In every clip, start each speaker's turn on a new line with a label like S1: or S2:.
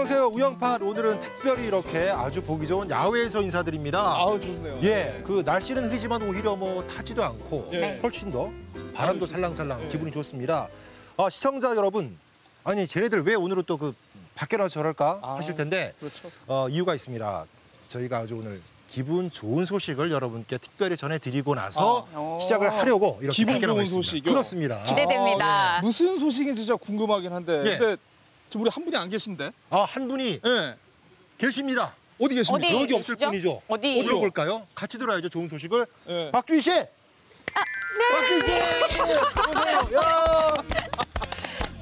S1: 안녕하세요. 우영팟 오늘은 특별히 이렇게 아주 보기 좋은 야외에서 인사드립니다.
S2: 아우 좋네요.
S1: 예, 그 날씨는 흐리지만 오히려 뭐 타지도 않고
S2: 예.
S1: 훨씬 더 바람도 살랑살랑 기분이 좋습니다. 시청자 여러분, 아니 쟤네들 왜 오늘은 또 그 밖에 나서 저럴까 하실 텐데
S2: 그렇죠.
S1: 이유가 있습니다. 저희가 아주 오늘 기분 좋은 소식을 여러분께 특별히 전해드리고 나서 시작을 하려고 이렇게
S2: 기분
S1: 밖에 나와
S2: 좋은
S1: 있습니다.
S2: 소식이요?
S1: 그렇습니다.
S3: 기대됩니다.
S2: 네. 무슨 소식인지 진짜 궁금하긴 한데.
S1: 예.
S2: 근데 지금 우리 한 분이 안 계신데?
S1: 한 분이
S2: 예.
S1: 계십니다.
S2: 어디 계십니까?
S3: 어디?
S1: 여기 없을
S3: 계시죠?
S1: 뿐이죠.
S3: 어디?
S1: 들어볼까요? 같이 들어야죠. 좋은 소식을.
S2: 예.
S1: 박주희 씨. 네. 박주희 씨. 오세요. 야.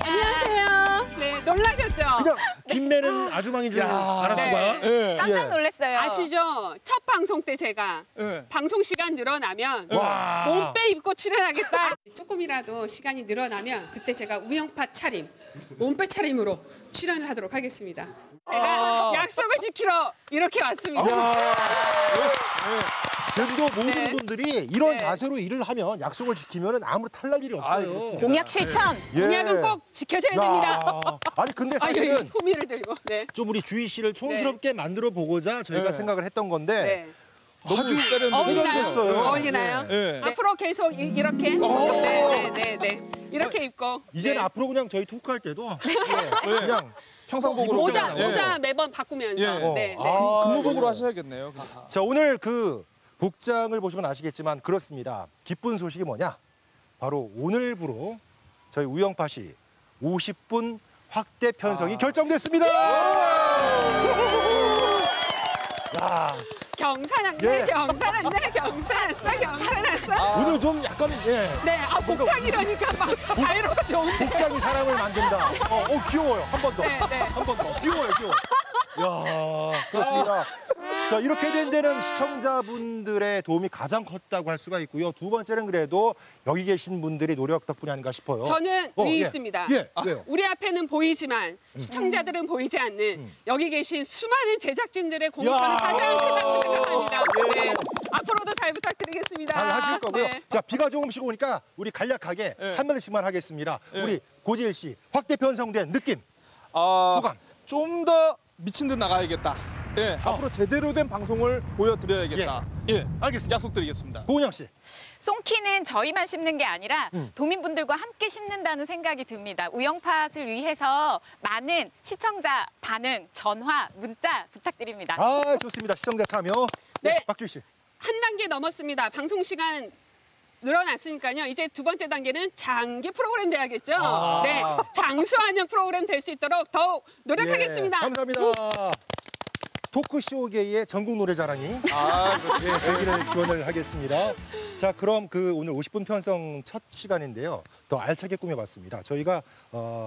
S4: 안녕하세요. 네, 놀라셨죠?
S1: 그냥 김매는 아주망인 줄 알았어봐.
S2: 예.
S3: 깜짝 놀랐어요.
S4: 아시죠? 첫 방송 때 제가
S2: 예.
S4: 방송 시간 늘어나면
S1: 와.
S4: 몸빼 입고 출연하겠다. 조금이라도 시간이 늘어나면 그때 제가 우영팟 차림, 몸빼 차림으로 출연을 하도록 하겠습니다. 제가 약속을 지키러 이렇게 왔습니다.
S1: 제주도 모든
S4: 네.
S1: 분들이 이런
S4: 네.
S1: 자세로 일을 하면 약속을 지키면 아무런 탈날 일이 없어요.
S2: 그렇습니다.
S3: 공약 실천.
S1: 예.
S4: 공약은 꼭 지켜져야 됩니다.
S1: 아니 근데
S4: 아, 여기
S1: 사실은
S4: 호미를 들고. 네.
S1: 좀 우리 주희 씨를 촌스럽게 만들어 보고자 저희가
S2: 네.
S1: 생각을 했던 건데
S4: 네.
S1: 너무
S4: 어울리나요?
S1: 세련됐어요.
S4: 어울리나요?
S2: 예.
S4: 앞으로 계속 이렇게. 네. 이렇게 입고.
S1: 이제는
S4: 네.
S1: 앞으로 그냥 저희 토크할 때도 그냥
S2: 평상복으로.
S4: 모자 매번 바꾸면서.
S2: 예.
S4: 네.
S2: 근무복으로 하셔야겠네요.
S1: 자, 오늘 그 복장을 보시면 아시겠지만 그렇습니다. 기쁜 소식이 뭐냐? 바로 오늘부로 저희 우영팟이 50분 확대 편성이 결정됐습니다. 야,
S4: 경사났네,
S1: 예.
S4: 경사났어.
S1: 오늘 좀 약간
S4: 네, 복장이라니까 막 자유롭고 좋은데.
S1: 복장이 사람을 만든다. 귀여워요. 한 번 더.
S4: 네.
S1: 한 번 더. 귀여워요. 야, 그렇습니다. 자, 이렇게 된 데는 시청자분들의 도움이 가장 컸다고 할 수가 있고요. 두 번째는 그래도 여기 계신 분들의 노력 덕분이 아닌가 싶어요.
S4: 저는 의의 있습니다.
S1: 예, 왜요?
S4: 우리 앞에는 보이지만 시청자들은 보이지 않는 여기 계신 수많은 제작진들의 공헌은 가장 크다고 생각합니다.
S1: 예.
S4: 네. 앞으로도 잘 부탁드리겠습니다.
S1: 잘 하실 거고요.
S4: 네.
S1: 자, 비가 조금씩 오니까 우리 간략하게 한 마디씩만 하겠습니다. 우리 고지일 씨, 확대 편성된 느낌, 소감.
S2: 좀 더 미친 듯 나가야겠다. 예. 앞으로 제대로 된 방송을 보여드려야겠다. 예.
S1: 알겠습니다.
S2: 약속드리겠습니다.
S1: 고은영 씨.
S3: 송키는 저희만 심는 게 아니라 도민분들과 함께 심는다는 생각이 듭니다. 우영팟을 위해서 많은 시청자 반응, 전화, 문자 부탁드립니다.
S1: 좋습니다. 시청자 참여.
S4: 네.
S1: 박주희 씨.
S4: 한 단계 넘었습니다. 방송 시간 늘어났으니까요. 이제 두 번째 단계는 장기 프로그램 돼야겠죠. 네, 장수하는 프로그램 될 수 있도록 더욱 노력하겠습니다.
S1: 예, 감사합니다. 토크쇼계의 전국 노래자랑이 되기를 기원을 하겠습니다. 자, 그럼 그 오늘 50분 편성 첫 시간인데요. 더 알차게 꾸며봤습니다. 저희가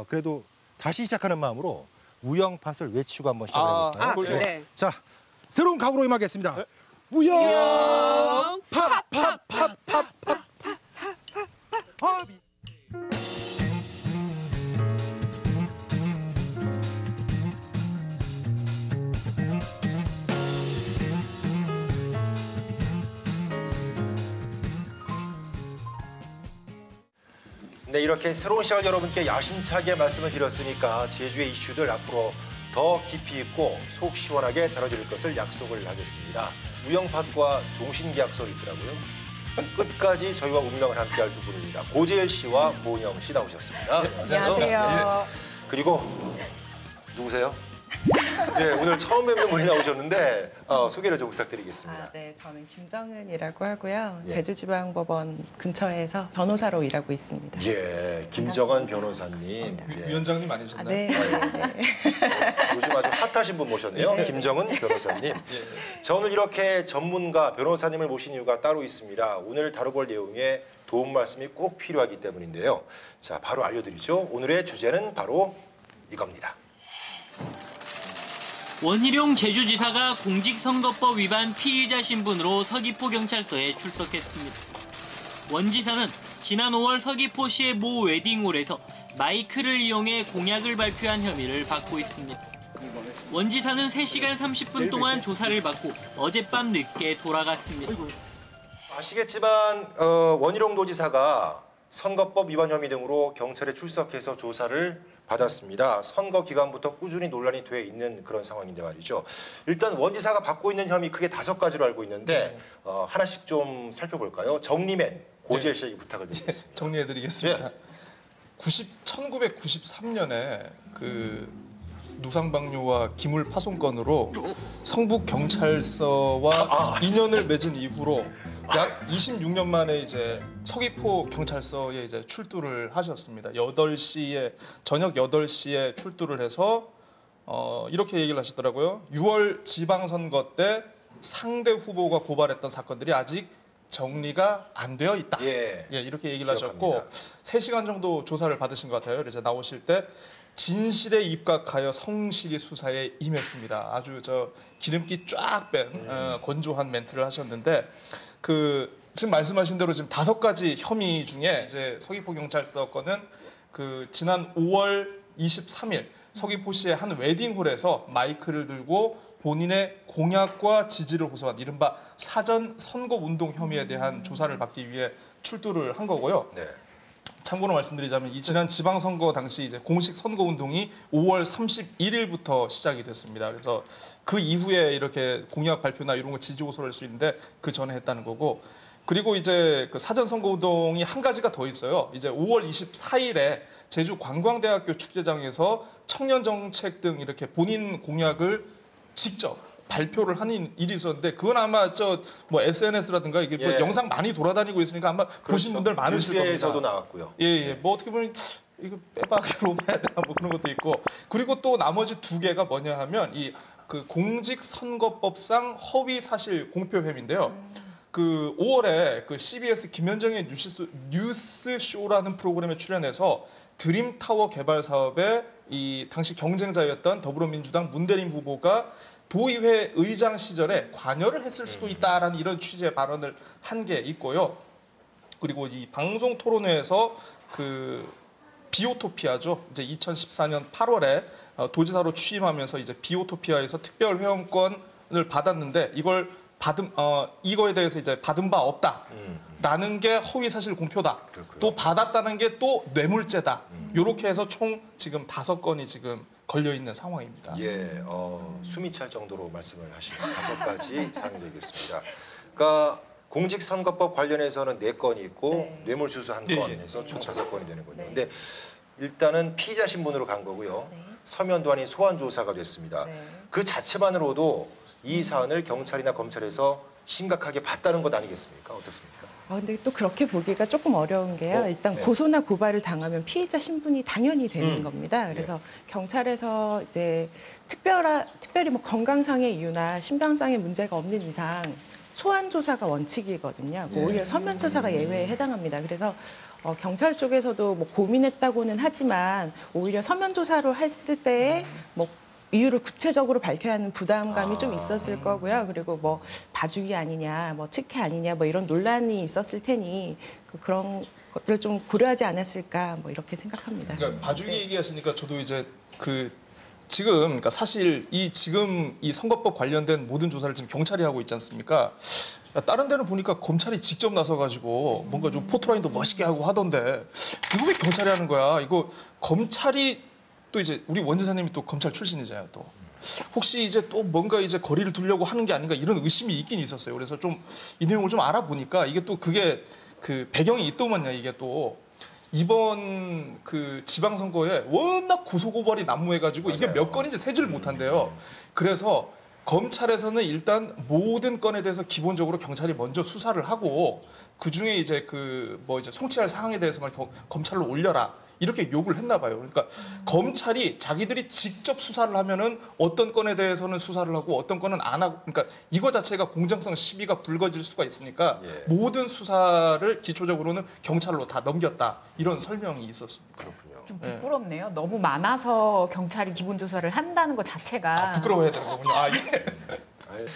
S1: 그래도 다시 시작하는 마음으로 우영팟을 외치고 한번 시작해볼까요?
S4: 네.
S1: 자, 새로운 각오로 임하겠습니다.
S4: 우영
S1: 네, 이렇게 새로운 시간 여러분께 야심차게 말씀을 드렸으니까 제주의 이슈들 앞으로 더 깊이 있고 속 시원하게 다뤄드릴 것을 약속을 하겠습니다. 우영팟과 종신계약서로 있더라고요. 끝까지 저희와 운명을 함께할 두 분입니다. 고재일 씨와 고은영 씨 나오셨습니다.
S3: 안녕하세요.
S1: 그리고 누구세요? 네, 오늘 처음 뵙는 분이 나오셨는데 소개를 좀 부탁드리겠습니다.
S5: 네, 저는 김정은이라고 하고요.
S1: 예.
S5: 제주지방법원 근처에서 변호사로 일하고 있습니다.
S1: 예, 김정은 변호사님. 예.
S2: 위원장님 아니셨나요?
S5: 네.
S1: 요즘 아주 핫하신 분 모셨네요. 김정은 변호사님. 자, 오늘 이렇게 전문가 변호사님을 모신 이유가 따로 있습니다. 오늘 다뤄볼 내용에 도움 말씀이 꼭 필요하기 때문인데요. 자, 바로 알려드리죠. 오늘의 주제는 바로 이겁니다.
S6: 원희룡 제주지사가 공직선거법 위반 피의자 신분으로 서귀포 경찰서에 출석했습니다. 원 지사는 지난 5월 서귀포시의 모 웨딩홀에서 마이크를 이용해 공약을 발표한 혐의를 받고 있습니다. 원 지사는 3시간 30분 동안 조사를 받고 어젯밤 늦게 돌아갔습니다.
S1: 아시겠지만 원희룡 도지사가 선거법 위반 혐의 등으로 경찰에 출석해서 조사를 받았습니다. 선거 기간부터 꾸준히 논란이 돼 있는 그런 상황인데 말이죠. 일단 원지사가 받고 있는 혐의 크게 5가지로 알고 있는데 하나씩 좀 살펴볼까요? 정리맨 고지엘 씨에게 부탁을 드리겠습니다.
S2: 정리해드리겠습니다. 1993년에 그 누상방뇨와 기물 파손건으로 성북 경찰서와 인연을 맺은 이후로 약 26년 만에 이제 서귀포 경찰서에 이제 출두를 하셨습니다. 8시에 저녁 8시에 출두를 해서 이렇게 얘기를 하시더라고요. 6월 지방선거 때 상대 후보가 고발했던 사건들이 아직 정리가 안 되어 있다.
S1: 예,
S2: 이렇게 얘기를
S1: 기억합니다.
S2: 하셨고 3시간 정도 조사를 받으신 것 같아요. 그래서 나오실 때 진실에 입각하여 성실히 수사에 임했습니다. 아주 저 기름기 쫙 뺀 건조한 멘트를 하셨는데 그 지금 말씀하신 대로 지금 5가지 혐의 중에 이제 서귀포 경찰서 건은 그 지난 5월 23일 서귀포시의 한 웨딩홀에서 마이크를 들고 본인의 공약과 지지를 호소한 이른바 사전 선거 운동 혐의에 대한 조사를 받기 위해 출두를 한 거고요.
S1: 네.
S2: 참고로 말씀드리자면 이 지난 지방선거 당시 이제 공식 선거 운동이 5월 31일부터 시작이 됐습니다. 그래서 그 이후에 이렇게 공약 발표나 이런 거 지지 호소를 할 수 있는데 그 전에 했다는 거고. 그리고 이제 그 사전 선거 운동이 한 가지가 더 있어요. 이제 5월 24일에 제주 관광대학교 축제장에서 청년 정책 등 이렇게 본인 공약을 직접 발표를 하는 일이 있었는데 그건 아마 저 뭐 SNS라든가 이게 뭐
S1: 예.
S2: 영상 많이 돌아다니고 있으니까 아마 보신 분들 많으실 겁니다.
S1: 뉴스에서도 나왔고요.
S2: 예. 뭐 어떻게 보면 이거 빼박으로 봐야 되나 뭐 그런 것도 있고 그리고 또 나머지 2개가 뭐냐 하면 이 그 공직선거법상 허위 사실 공표 혐의인데요. 그 5월에 그 CBS 김현정의 뉴스 쇼라는 프로그램에 출연해서 드림타워 개발 사업에 이 당시 경쟁자였던 더불어민주당 문대림 후보가 도의회 의장 시절에 관여를 했을 수도 있다라는 이런 취지의 발언을 한 게 있고요. 그리고 이 방송 토론회에서 그 비오토피아죠. 이제 2014년 8월에 도지사로 취임하면서 이제 비오토피아에서 특별 회원권을 받았는데 이걸 이거에 대해서 이제 받은 바 없다라는 게 허위 사실 공표다.
S1: 그렇고요.
S2: 또 받았다는 게 또 뇌물죄다. 이렇게 해서 총 지금 5건이 지금 걸려 있는 상황입니다.
S1: 예, 숨이 찰 정도로 말씀을 하신 5가지 사항이 되겠습니다. 그러니까 공직선거법 관련해서는 4건이 있고 뇌물수수 1건 해서 총 5건이 되는군요. 근데 일단은 피의자 신분으로 간 거고요. 서면도 아닌 소환 조사가 됐습니다. 그 자체만으로도 이 사안을 경찰이나 검찰에서 심각하게 봤다는 것 아니겠습니까? 어떻습니까?
S5: 근데 또 그렇게 보기가 조금 어려운 게요. 일단
S1: 네.
S5: 고소나 고발을 당하면 피의자 신분이 당연히 되는 겁니다. 그래서 경찰에서 이제 특별히 뭐 건강상의 이유나 신병상의 문제가 없는 이상 소환 조사가 원칙이거든요. 오히려 서면 조사가 예외에 해당합니다. 그래서 경찰 쪽에서도 뭐 고민했다고는 하지만 오히려 서면 조사로 했을 때에 뭐 이유를 구체적으로 밝혀야 하는 부담감이 좀 있었을 거고요. 그리고 뭐 봐주기 아니냐, 뭐 특혜 아니냐, 뭐 이런 논란이 있었을 테니 그런 것들을 좀 고려하지 않았을까, 뭐 이렇게 생각합니다.
S2: 그러니까 봐주기 얘기하시니까 저도 이제 그 지금 그러니까 사실 지금 이 선거법 관련된 모든 조사를 지금 경찰이 하고 있지 않습니까? 다른 데는 보니까 검찰이 직접 나서가지고 뭔가 좀 포토라인도 멋있게 하고 하던데 이거 왜 경찰이 하는 거야? 이거 검찰이 또 이제 우리 원지사님이 또 검찰 출신이잖아요. 또 혹시 이제 또 뭔가 이제 거리를 두려고 하는 게 아닌가 이런 의심이 있긴 있었어요. 그래서 좀 이 내용을 좀 알아보니까 이게 또 그게 그 배경이 있더만요. 이게 또 이번 그 지방선거에 워낙 고소고발이 난무해가지고 이게
S1: 맞아요.
S2: 몇 건인지 세지를 못한대요. 그래서 검찰에서는 일단 모든 건에 대해서 기본적으로 경찰이 먼저 수사를 하고 그 중에 이제 그 뭐 이제 성취할 사항에 대해서만 검찰로 올려라. 이렇게 요구를 했나 봐요. 그러니까 검찰이 자기들이 직접 수사를 하면은 어떤 건에 대해서는 수사를 하고 어떤 건은 안 하고 그러니까 이거 자체가 공정성 시비가 불거질 수가 있으니까
S1: 예.
S2: 모든 수사를 기초적으로는 경찰로 다 넘겼다. 이런 설명이 있었습니다.
S1: 그렇군요.
S7: 좀 부끄럽네요. 너무 많아서 경찰이 기본 조사를 한다는 것 자체가.
S2: 부끄러워해야 되는 거군요. 예.
S1: 아유.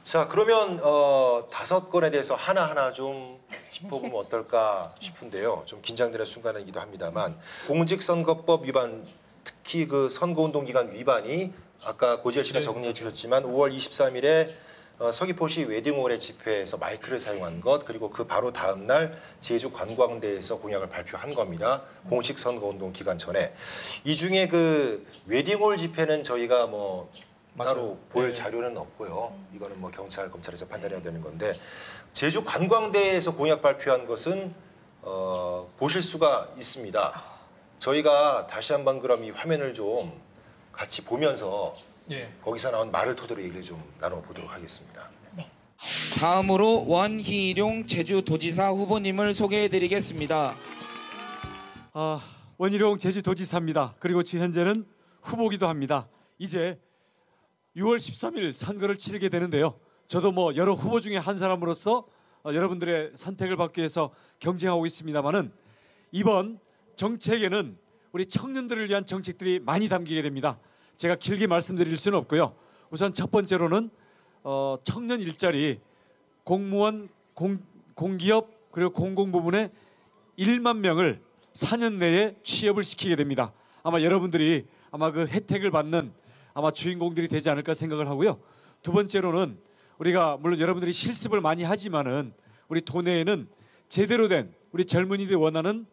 S1: 자, 그러면 5건에 대해서 하나하나 좀 짚어보면 어떨까 싶은데요. 좀 긴장되는 순간이기도 합니다만 공직선거법 위반, 특히 그 선거운동 기간 위반이 아까 고지엘 씨가 정리해 주셨지만 5월 23일에 서귀포시 웨딩홀의 집회에서 마이크를 사용한 것, 그리고 그 바로 다음 날 제주 관광대에서 공약을 발표한 겁니다. 공식 선거운동 기간 전에. 이 중에 그 웨딩홀 집회는 저희가 뭐 따로
S2: 맞아요.
S1: 볼
S2: 네.
S1: 자료는 없고요. 이거는 뭐 경찰, 검찰에서 판단해야 되는 건데, 제주 관광대에서 공약 발표한 것은 보실 수가 있습니다. 저희가 다시 한번 그럼 이 화면을 좀 같이 보면서
S2: 예.
S1: 거기서 나온 말을 토대로 얘기를 좀 나눠보도록 하겠습니다.
S8: 다음으로 원희룡 제주도지사 후보님을 소개해드리겠습니다.
S9: 원희룡 제주도지사입니다. 그리고 지금 현재는 후보기도 합니다. 이제 6월 13일 선거를 치르게 되는데요. 저도 뭐 여러 후보 중에 한 사람으로서 여러분들의 선택을 받기 위해서 경쟁하고 있습니다만은 이번 정책에는 우리 청년들을 위한 정책들이 많이 담기게 됩니다. 제가 길게 말씀드릴 수는 없고요. 우선 첫 번째로는 청년 일자리, 공무원, 공기업 그리고 공공부문의 1만 명을 4년 내에 취업을 시키게 됩니다. 아마 여러분들이 아마 그 혜택을 받는 아마 주인공들이 되지 않을까 생각을 하고요. 두 번째로는 우리가 물론 여러분들이 실습을 많이 하지만은 우리 도내에는 제대로 된 우리 젊은이들이 원하는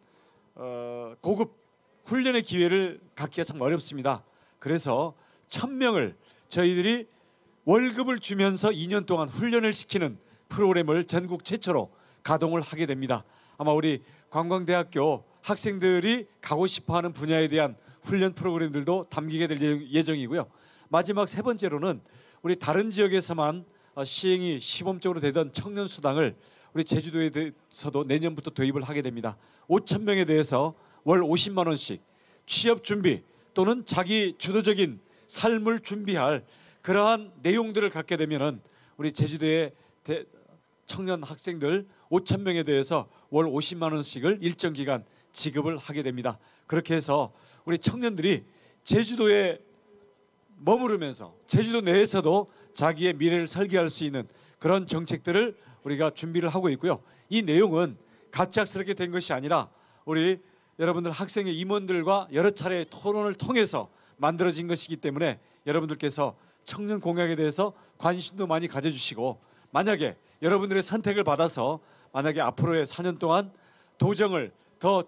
S9: 고급 훈련의 기회를 갖기가 참 어렵습니다. 그래서 1000명을 저희들이 월급을 주면서 2년 동안 훈련을 시키는 프로그램을 전국 최초로 가동을 하게 됩니다. 아마 우리 관광대학교 학생들이 가고 싶어하는 분야에 대한 훈련 프로그램들도 담기게 될 예정이고요. 마지막 세 번째로는 우리 다른 지역에서만 시행이 시범적으로 되던 청년 수당을 우리 제주도에 대해서도 내년부터 도입을 하게 됩니다. 5,000명에 대해서 월 50만 원씩 취업 준비 또는 자기 주도적인 삶을 준비할 그러한 내용들을 갖게 되면은 우리 제주도의 청년 학생들 5,000명에 대해서 월 50만 원씩을 일정 기간 지급을 하게 됩니다. 그렇게 해서 우리 청년들이 제주도에 머무르면서 제주도 내에서도 자기의 미래를 설계할 수 있는 그런 정책들을 우리가 준비를 하고 있고요. 이 내용은 갑작스럽게 된 것이 아니라 우리 여러분들 학생의 임원들과 여러 차례 토론을 통해서 만들어진 것이기 때문에 여러분들께서 청년 공약에 대해서 관심도 많이 가져주시고, 만약에 여러분들의 선택을 받아서 만약에 앞으로의 4년 동안 도정을 더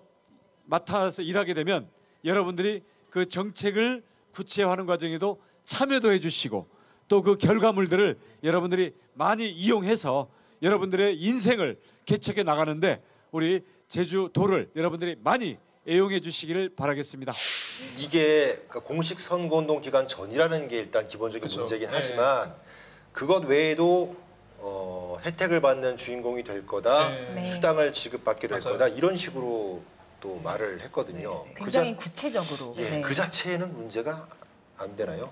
S9: 맡아서 일하게 되면 여러분들이 그 정책을 구체화하는 과정에도 참여도 해주시고 또 그 결과물들을 여러분들이 많이 이용해서 여러분들의 인생을 개척해 나가는데 우리 제주도를 여러분들이 많이 애용해 주시기를 바라겠습니다.
S1: 이게 그러니까 공식 선거운동 기간 전이라는 게 일단 기본적인
S2: 그쵸.
S1: 문제긴
S2: 네.
S1: 하지만 그것 외에도 혜택을 받는 주인공이 될 거다,
S2: 네.
S1: 수당을 지급받게 될
S2: 맞아요.
S1: 거다 이런 식으로 또 말을 했거든요.
S7: 굉장히 구체적으로.
S1: 예,
S7: 네.
S1: 그 자체에는 문제가 안 되나요?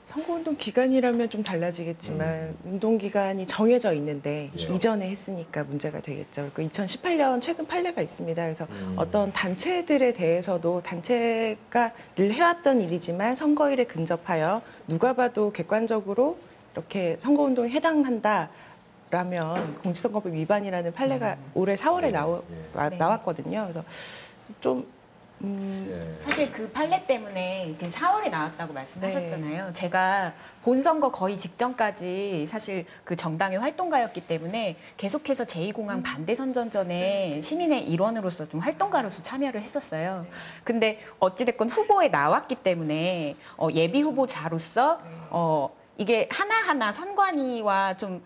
S5: 선거운동 기간이라면 좀 달라지겠지만 운동 기간이 정해져 있는데
S1: 그렇죠.
S5: 이전에 했으니까 문제가 되겠죠. 그 2018년 최근 판례가 있습니다. 그래서
S1: 음.
S5: 어떤 단체들에 대해서도 단체가 늘 해왔던 일이지만 선거일에 근접하여 누가 봐도 객관적으로 이렇게 선거운동에 해당한다라면 공직선거법 위반이라는 판례가 올해 4월에 나왔거든요. 그래서 좀
S1: 예.
S7: 사실 그 판례 때문에 이렇게 4월에 나왔다고 말씀하셨잖아요. 제가 본선거 거의 직전까지 사실 그 정당의 활동가였기 때문에 계속해서 제2공항 반대 선전전에 시민의 일원으로서 좀 활동가로서 참여를 했었어요. 근데 어찌됐건 후보에 나왔기 때문에 예비 후보자로서 이게 하나하나 선관위와 좀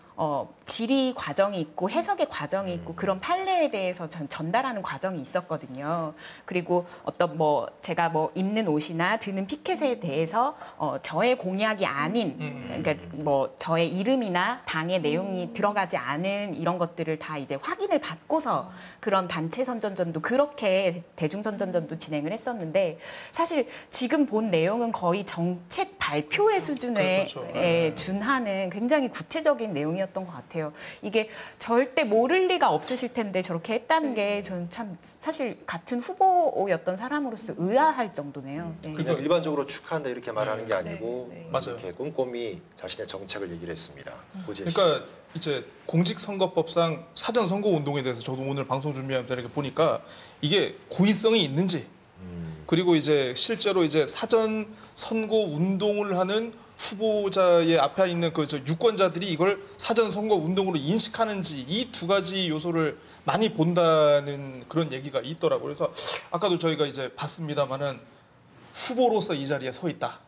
S7: 질의 과정이 있고 해석의 과정이 있고 그런 판례에 대해서 전달하는 과정이 있었거든요. 그리고 어떤 제가 입는 옷이나 드는 피켓에 대해서 저의 공약이 아닌 그러니까 저의 이름이나 당의 내용이 들어가지 않은 이런 것들을 다 이제 확인을 받고서 그런 단체 선전전도 그렇게 대중 선전전도 진행을 했었는데 사실 지금 본 내용은 거의 정책 발표의 수준에
S2: 그렇죠.
S7: 준하는 굉장히 구체적인 내용이었던 것 같아요. 이게 절대 모를 리가 없으실 텐데 저렇게 했다는 게 저는 참 사실 같은 후보였던 사람으로서 의아할 정도네요. 네.
S1: 그냥 일반적으로 축하한다 이렇게 말하는 게 아니고
S2: 맞아요.
S1: 이렇게 꼼꼼히 자신의 정책을 얘기를 했습니다. 고지혜 씨.
S2: 그러니까 이제 공직선거법상 사전 선거 운동에 대해서 저도 오늘 방송 준비하면서 이렇게 보니까 이게 고의성이 있는지 그리고 이제 실제로 이제 사전 선거 운동을 하는 후보자의 앞에 있는 그 유권자들이 이걸 사전 선거 운동으로 인식하는지 이 두 가지 요소를 많이 본다는 그런 얘기가 있더라고요. 그래서 아까도 저희가 이제 봤습니다만은 후보로서 이 자리에 서 있다.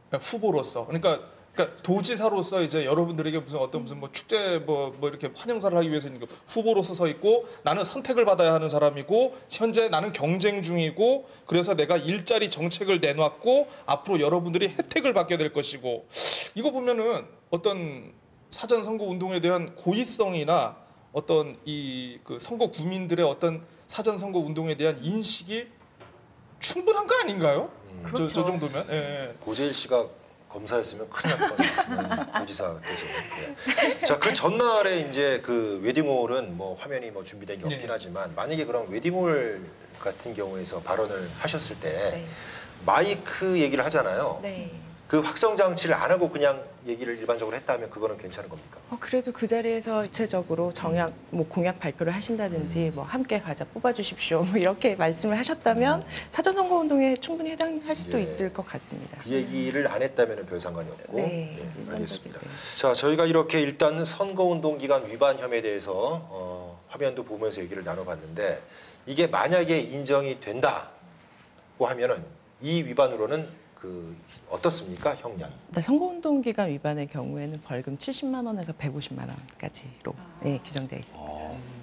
S2: 그러니까 후보로서 그러니까 도지사로서 이제 여러분들에게 무슨 뭐 축제 뭐 이렇게 환영사를 하기 위해서 있는 후보로서 서 있고 나는 선택을 받아야 하는 사람이고 현재 나는 경쟁 중이고 그래서 내가 일자리 정책을 내놨고 앞으로 여러분들이 혜택을 받게 될 것이고 이거 보면은 어떤 사전 선거 운동에 대한 고의성이나 어떤 이 그 선거 구민들의 어떤 사전 선거 운동에 대한 인식이 충분한 거 아닌가요?
S7: 그렇죠.
S2: 저 정도면. 예.
S1: 고재일 씨가 검사였으면 큰일 날 뻔했어요. 도지사께서. 예. 자, 그 전날에 이제 그 웨딩홀은 뭐 화면이 뭐 준비된 게 없긴
S2: 네.
S1: 하지만 만약에 그런 웨딩홀 같은 경우에서 발언을 하셨을 때
S5: 네.
S1: 마이크 얘기를 하잖아요.
S5: 네.
S1: 그 확성 장치를 안 하고 그냥 얘기를 일반적으로 했다면 그거는 괜찮은 겁니까?
S5: 그래도 그 자리에서 구체적으로 정약, 뭐 공약 발표를 하신다든지, 뭐 함께 가자, 뽑아주십시오, 뭐 이렇게 말씀을 하셨다면 사전 선거 운동에 충분히 해당할 수도
S1: 예.
S5: 있을 것 같습니다.
S1: 그 얘기를 안 했다면 별 상관이 없고.
S5: 네,
S1: 네, 알겠습니다.
S5: 일반적이고요.
S1: 자, 저희가 이렇게 일단 선거운동 기간 위반 혐의에 대해서 화면도 보면서 얘기를 나눠봤는데 이게 만약에 인정이 된다고 하면은 이 위반으로는 그 어떻습니까, 형량?
S5: 네, 선거운동 기간 위반의 경우에는 벌금 70만 원에서 150만 원까지로 네, 규정되어 있습니다.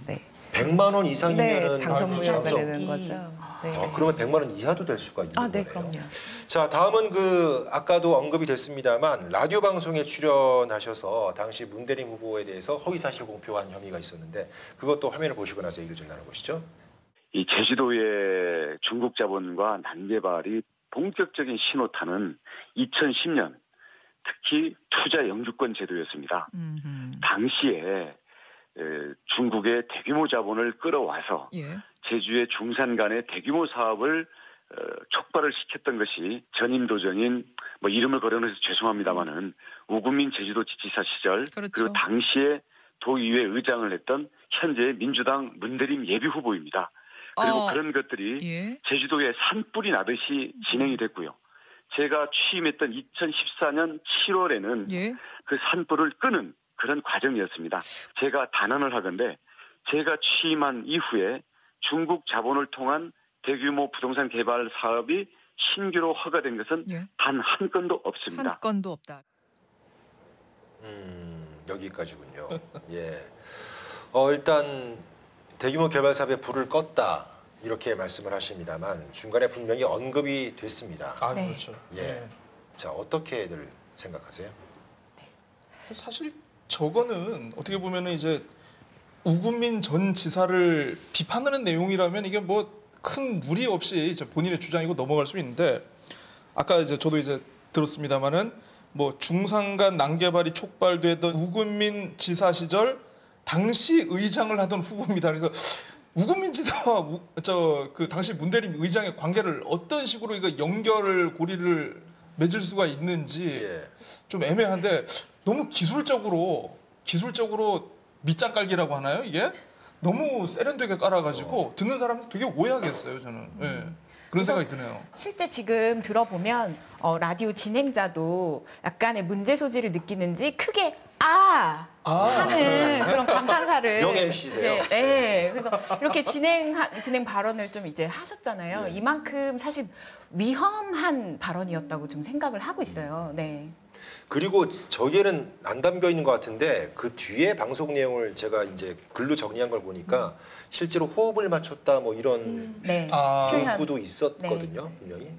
S5: 네.
S1: 100만 원 이상이면은
S5: 네, 당선무효가
S1: 추천성.
S5: 되는 거죠. 네.
S1: 그러면 100만 원 이하도 될 수가 있는
S5: 네,
S1: 거네요.
S5: 그럼요.
S1: 자, 다음은 그 아까도 언급이 됐습니다만 라디오 방송에 출연하셔서 당시 문대림 후보에 대해서 허위 사실 공표한 혐의가 있었는데 그것도 화면을 보시고 나서 얘기를 좀 나눠보시죠.
S10: 이 제주도의 중국 자본과 난개발이 본격적인 신호탄은 2010년 특히 투자 영주권 제도였습니다. 당시에 중국의 대규모 자본을 끌어와서 제주의 중산 간의 대규모 사업을 촉발을 시켰던 것이 전임 도정인 뭐 이름을 거론해서 죄송합니다마는 우금민 제주도지사 시절 그리고 당시에 도의회 의장을 했던 현재의 민주당 문대림 예비 후보입니다. 그리고 그런 것들이 제주도에 산불이 나듯이 진행이 됐고요. 제가 취임했던 2014년 7월에는 그 산불을 끄는 그런 과정이었습니다. 제가 단언을 하건대 제가 취임한 이후에 중국 자본을 통한 대규모 부동산 개발 사업이 신규로 허가된 것은 단 한 건도 없습니다.
S11: 한 건도 없다.
S1: 여기까지군요. 예. 일단 대규모 개발 사업에 불을 껐다 이렇게 말씀을 하십니다만 중간에 분명히 언급이 됐습니다.
S2: 네. 그렇죠.
S1: 예.
S2: 네.
S1: 자, 어떻게들 생각하세요?
S2: 사실 저거는 어떻게 보면은 이제 우금민 전 지사를 비판하는 내용이라면 이게 뭐 큰 무리 없이 이제 본인의 주장이고 넘어갈 수 있는데 아까 이제 저도 이제 들었습니다마는 뭐 중산간 난개발이 촉발되던 우금민 지사 시절 당시 의장을 하던 후보입니다. 그래서 우금민 지사와 그 당시 문대림 의장의 관계를 어떤 식으로 이거 연결을 고리를 맺을 수가 있는지 좀 애매한데 너무 기술적으로 밑장 깔기라고 하나요 이게? 너무 세련되게 깔아가지고 듣는 사람들 되게 오해하겠어요 저는. 예. 그런 생각이 드네요.
S7: 실제 지금 들어보면 라디오 진행자도 약간의 문제 소지를 느끼는지 크게 하는 그런 감탄사를
S1: 명 MC세요.
S7: 네, 그래서 이렇게 진행 발언을 좀 이제 하셨잖아요. 이만큼 사실 위험한 발언이었다고 좀 생각을 하고 있어요. 네.
S1: 그리고 저기에는 안 담겨 있는 것 같은데 그 뒤에 방송 내용을 제가 이제 글로 정리한 걸 보니까 실제로 호흡을 맞췄다 뭐 이런 문구도 있었거든요. 분명히.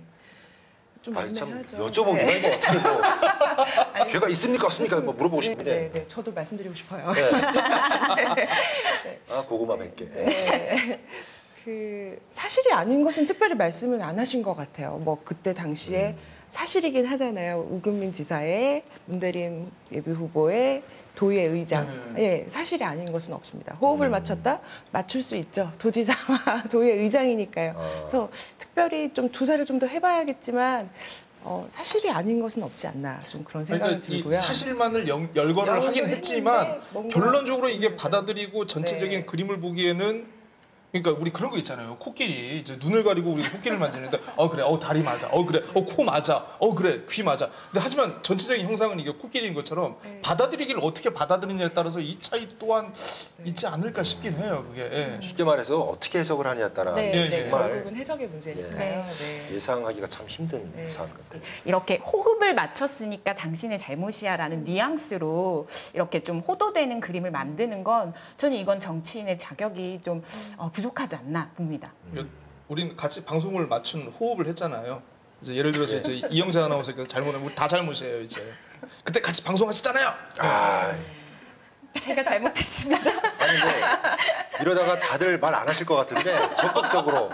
S5: 좀
S1: 참
S5: 애매하죠.
S1: 여쭤보기만 이거 어떻게 뭐 죄가 있습니까 없습니까 뭐 물어보고 싶은데.
S5: 네, 저도 말씀드리고 싶어요.
S1: 네. 고구마 100개.
S5: 네. 그 사실이 아닌 것은 특별히 말씀을 안 하신 것 같아요. 뭐 그때 당시에 사실이긴 하잖아요. 우금민 지사의 문대림 예비 후보의 도의 의장. 예, 사실이 아닌 것은 없습니다. 호흡을 맞췄다? 맞출 수 있죠. 도지사와 도의 의장이니까요. 그래서 특별히 좀 조사를 좀 더 해봐야겠지만 사실이 아닌 것은 없지 않나 좀 그런 생각이
S2: 그러니까
S5: 들고요.
S2: 이 사실만을 열거를 하긴 했지만
S5: 뭔가...
S2: 결론적으로 이게 받아들이고 전체적인 그림을 보기에는 그러니까 우리 그런 거 있잖아요. 코끼리 이제 눈을 가리고 우리 코끼리를 만지는데 그래 다리 맞아. 그래 코 맞아. 그래 귀 맞아. 근데 하지만 전체적인 형상은 이게 코끼리인 것처럼 받아들이기를 어떻게 받아들이냐에 따라서 이 차이 또한 있지 않을까 싶긴 해요. 그게. 예.
S1: 쉽게 말해서 어떻게 해석을 하냐에 따라 정말
S5: 결국은 해석의 문제니까요. 네.
S1: 예상하기가 참 힘든 사안 같아요.
S7: 이렇게 호흡을 맞췄으니까 당신의 잘못이야라는 뉘앙스로 이렇게 좀 호도되는 그림을 만드는 건 저는 이건 정치인의 자격이 좀 부족하지 않나 봅니다.
S2: 우린 같이 방송을 맞춘 호흡을 했잖아요. 이제 예를 들어서 이제 이영자 아나운서가 잘못하면 우리 다 잘못이에요 이제. 그때 같이 방송하셨잖아요.
S7: 제가 잘못했습니다.
S1: 아니 뭐 이러다가 다들 말 안 하실 것 같은데 적극적으로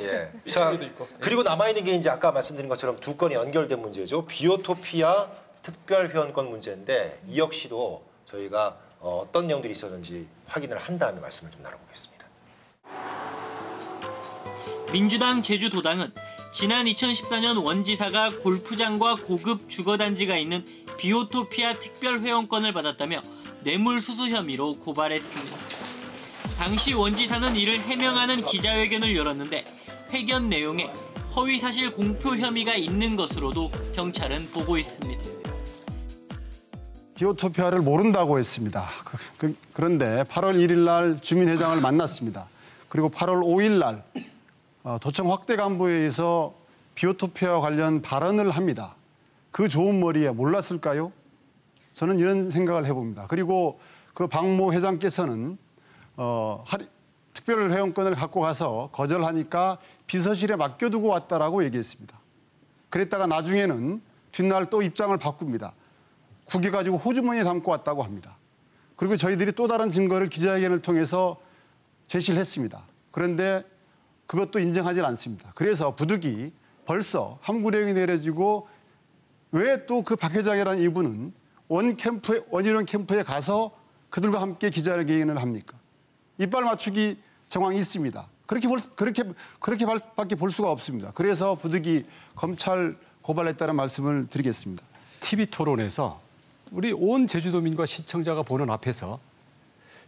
S1: 예. 자 그리고 남아 있는 게 이제 아까 말씀드린 것처럼 두 건이 연결된 문제죠. 비오토피아 특별회원권 문제인데 이 역시도 저희가 어떤 내용들이 있었는지 확인을 한 다음에 말씀을 좀 나눠보겠습니다.
S6: 민주당 제주도당은 지난 2014년 원지사가 골프장과 고급 주거단지가 있는 비오토피아 특별회원권을 받았다며 뇌물수수 혐의로 고발했습니다. 당시 원지사는 이를 해명하는 기자회견을 열었는데 회견 내용에 허위사실 공표 혐의가 있는 것으로도 경찰은 보고 있습니다.
S11: 비오토피아를 모른다고 했습니다. 그런데 8월 1일 날 주민회장을 만났습니다. 그리고 8월 5일 날 도청 확대 간부회의에서 비오토피아와 관련 발언을 합니다. 그 좋은 머리에 몰랐을까요? 저는 이런 생각을 해봅니다. 그리고 그 박모 회장께서는 특별회원권을 갖고 가서 거절하니까 비서실에 맡겨두고 왔다라고 얘기했습니다. 그랬다가 나중에는 뒷날 또 입장을 바꿉니다. 구겨가지고 호주머니에 담고 왔다고 합니다. 그리고 저희들이 또 다른 증거를 기자회견을 통해서 제시를 했습니다. 그런데 그것도 인정하지 않습니다. 그래서 부득이 벌써 함구령이 내려지고 왜 또 그 박 회장이라는 이분은 원희룡 캠프에 가서 그들과 함께 기자회견을 합니까? 이빨 맞추기 정황이 있습니다. 그렇게밖에 볼 수가 없습니다. 그래서 부득이 검찰 고발했다는 말씀을 드리겠습니다.
S9: TV 토론에서 우리 온 제주도민과 시청자가 보는 앞에서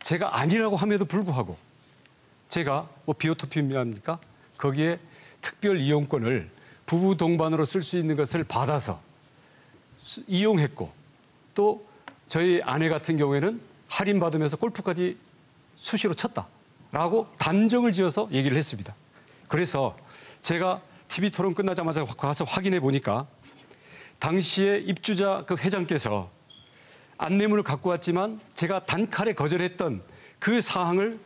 S9: 제가 아니라고 함에도 불구하고 제가 뭐 비오토피아입니까? 거기에 특별 이용권을 부부 동반으로 쓸 수 있는 것을 받아서 이용했고 또 저희 아내 같은 경우에는 할인받으면서 골프까지 수시로 쳤다라고 단정을 지어서 얘기를 했습니다. 그래서 제가 TV 토론 끝나자마자 가서 확인해 보니까 당시에 입주자 그 회장께서 안내문을 갖고 왔지만 제가 단칼에 거절했던 그 사항을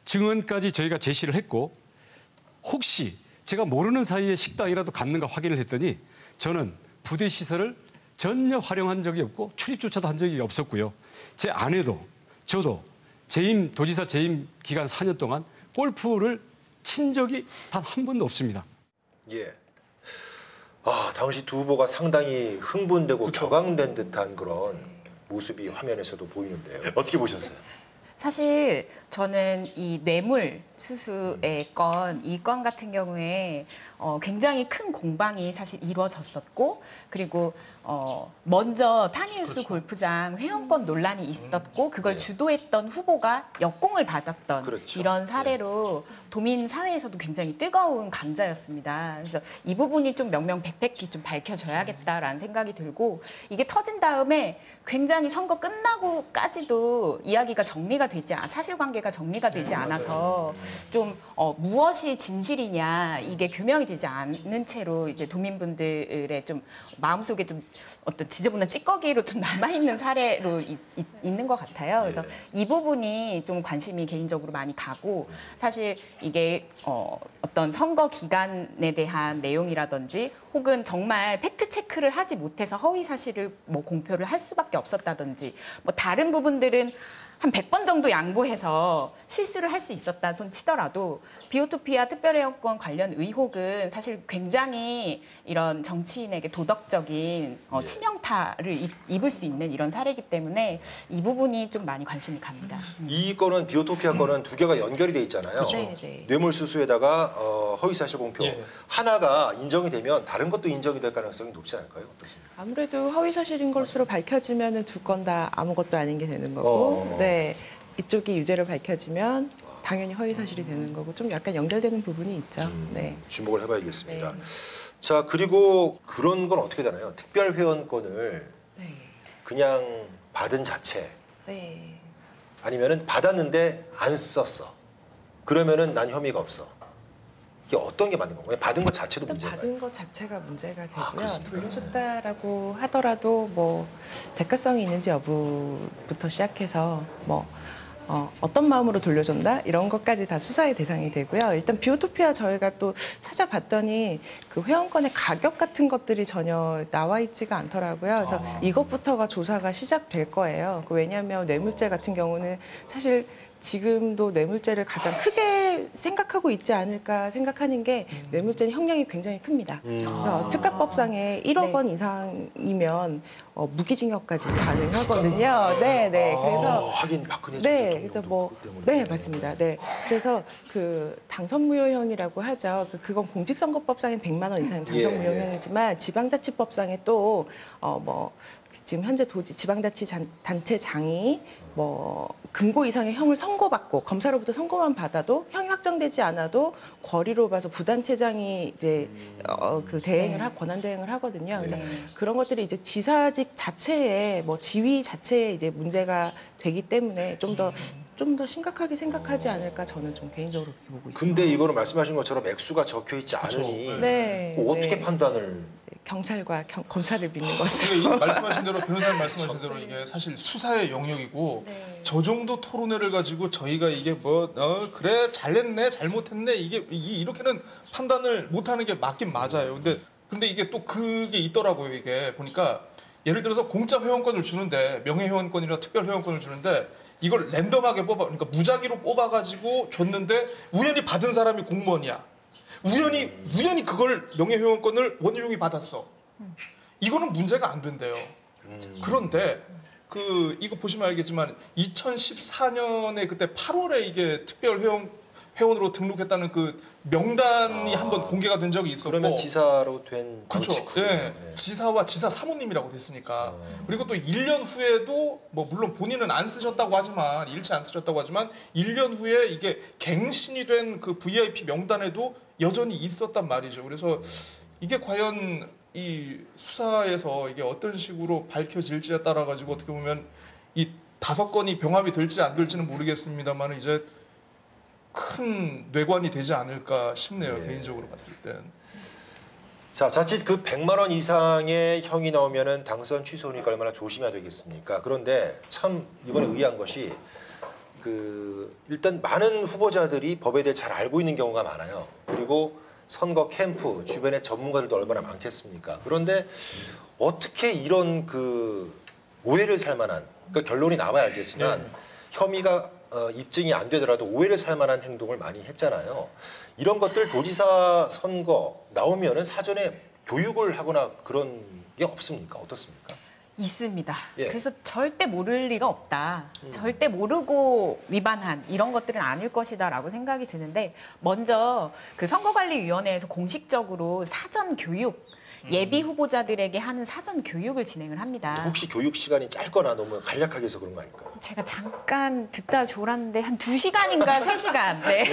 S9: 증언까지 저희가 제시를 했고 혹시 제가 모르는 사이에 식당이라도 갔는가 확인을 했더니 저는 부대 시설을 전혀 활용한 적이 없고 출입조차도 한 적이 없었고요. 제 아내도 저도 도지사 재임 기간 4년 동안 골프를 친 적이 단 한 번도 없습니다.
S1: 예. 당시 두 후보가 상당히 흥분되고 격앙된 듯한 그런 모습이 화면에서도 보이는데요. 어떻게 보셨어요?
S7: 사실 저는 이 뇌물 수수의 이 건 같은 경우에 굉장히 큰 공방이 사실 이루어졌었고 그리고 먼저 타미우스 골프장 회원권 논란이 있었고 그걸 주도했던 후보가 역공을 받았던 이런 사례로 도민 사회에서도 굉장히 뜨거운 감자였습니다. 그래서 이 부분이 좀 명명백백히 좀 밝혀져야겠다라는 생각이 들고 이게 터진 다음에 굉장히 선거 끝나고까지도 이야기가 정리가 되지 사실관계가 정리가 되지 않아서 좀 무엇이 진실이냐 이게 규명이 되지 않는 채로 이제 도민분들의 좀 마음속에 좀 어떤 지저분한 찌꺼기로 좀 남아있는 사례로 있는 것 같아요. 그래서 이 부분이 좀 관심이 개인적으로 많이 가고 사실 이게 어떤 선거 기간에 대한 내용이라든지 혹은 정말 팩트 체크를 하지 못해서 허위 사실을 뭐 공표를 할 수밖에 없었다든지 뭐 다른 부분들은 한 100번 정도 양보해서 실수를 할 수 있었다 손 치더라도 비오토피아 특별회원권 관련 의혹은 사실 굉장히 이런 정치인에게 도덕적인 치명타를 입을 수 있는 이런 사례이기 때문에 이 부분이 좀 많이 관심이 갑니다.
S1: 이 건은 비오토피아 건은 두 개가 연결이 돼 있잖아요. 뇌물수수에다가 허위사실 공표. 하나가 인정이 되면 다른 것도 인정이 될 가능성이 높지 않을까요? 어떻습니까?
S5: 아무래도 허위사실인 것으로 밝혀지면 두 건 다 아무것도 아닌 게 되는 거고 네, 이쪽이 유죄로 밝혀지면 당연히 허위 사실이 되는 거고 좀 약간 연결되는 부분이 있죠. 네.
S1: 주목을 해봐야겠습니다.
S5: 네.
S1: 자, 그리고 그런 건 어떻게 되나요? 특별 회원권을
S5: 네.
S1: 그냥 받은 자체
S5: 네.
S1: 아니면은 받았는데 안 썼어. 그러면은 난 혐의가 없어. 이게 어떤 게 맞는 건가요? 받은 것 자체도
S5: 일단
S1: 문제인가요?
S5: 받은 것 자체가 문제가 되고요.
S1: 그렇습니까?
S5: 돌려줬다라고 하더라도 뭐 대가성이 있는지 여부부터 시작해서 뭐 어떤 마음으로 돌려준다 이런 것까지 다 수사의 대상이 되고요. 일단 비오토피아 저희가 또 찾아봤더니 그 회원권의 가격 같은 것들이 전혀 나와 있지가 않더라고요. 그래서 이것부터가 조사가 시작될 거예요. 왜냐하면 뇌물죄 같은 경우는 사실 지금도 뇌물죄를 가장 크게 생각하고 있지 않을까 생각하는 게 뇌물죄는 형량이 굉장히 큽니다. 그래서 특가법상에 1억 원 이상이면 무기징역까지 가능하거든요. 네, 네. 그래서
S1: 하긴 박근혜
S5: 네, 그래서 뭐 네, 맞습니다. 네, 그래서 그 당선무효형이라고 하죠. 그건 공직선거법상엔 100만 원 이상은 당선무효형이지만 지방자치법상에 또 뭐 지금 현재 지방자치단체장이 뭐 금고 이상의 형을 선고받고 검사로부터 선고만 받아도 형이 확정되지 않아도 거리로 봐서 부단체장이 이제 그 대행을 권한 대행을 하거든요. 그래서 그런 것들이 이제 지사직 자체에 뭐 지위 자체에 이제 문제가 되기 때문에 좀 더 심각하게 생각하지 않을까 저는 좀 개인적으로 그렇게 보고 있습니다.
S1: 근데 이거는 말씀하신 것처럼 액수가 적혀 있지 않으니
S5: 네,
S1: 어떻게
S5: 네.
S1: 판단을?
S5: 경찰과 검사를 믿는 것으로.
S2: 이 말씀하신 대로 변호사님 말씀하신 대로 이게 사실 수사의 영역이고 저 정도 토론회를 가지고 저희가 이게 뭐 그래 잘했네 잘못했네 이게 이렇게는 판단을 못하는 게 맞긴 맞아요. 근데 이게 또 그게 있더라고요. 이게 보니까 예를 들어서 공짜 회원권을 주는데 명예 회원권이나 특별 회원권을 주는데 이걸 랜덤하게 그러니까 무작위로 뽑아가지고 줬는데 우연히 받은 사람이 공무원이야. 우연히 그걸 명예회원권을 원희룡이 받았어. 이거는 문제가 안 된대요. 그런데 이거 보시면 알겠지만 2014년에 그때 8월에 이게 특별 회원으로 등록했다는 그 명단이 한번 공개가 된 적이 있었고.
S1: 그러면 지사로 된 바로
S2: 그렇죠.
S1: 직후에.
S2: 예. 지사와 지사 사모님이라고 됐으니까. 그리고 또 1년 후에도 뭐 물론 본인은 안 쓰셨다고 하지만 일치 안 쓰셨다고 하지만 1년 후에 이게 갱신이 된 그 VIP 명단에도 여전히 있었단 말이죠. 그래서 이게 과연 이 수사에서 이게 어떤 식으로 밝혀질지에 따라 가지고 어떻게 보면 이 5건이 병합이 될지 안 될지는 모르겠습니다만 이제 큰 뇌관이 되지 않을까 싶네요. 개인적으로 봤을 땐.
S1: 자, 자칫 그 100만 원 이상의 형이 나오면은 당선 취소니까 얼마나 조심해야 되겠습니까? 그런데 참 이번에 의아한 것이 일단 많은 후보자들이 법에 대해 잘 알고 있는 경우가 많아요. 그리고 선거 캠프 주변에 전문가들도 얼마나 많겠습니까? 그런데 어떻게 이런 오해를 살 만한 그러니까 결론이 나와야 알겠지만 혐의가 입증이 안 되더라도 오해를 살 만한 행동을 많이 했잖아요. 이런 것들 도지사 선거 나오면은 사전에 교육을 하거나 그런 게 없습니까? 어떻습니까?
S7: 있습니다.
S1: 예.
S7: 그래서 절대 모를 리가 없다. 절대 모르고 위반한 이런 것들은 아닐 것이다라고 생각이 드는데 먼저 그 선거관리위원회에서 공식적으로 사전 교육 예비 후보자들에게 하는 사전 교육을 진행을 합니다.
S1: 혹시 교육 시간이 짧거나 너무 간략하게 해서 그런 거 아닐까요?
S7: 제가 잠깐 듣다 졸았는데 한 2시간인가 3시간. 네.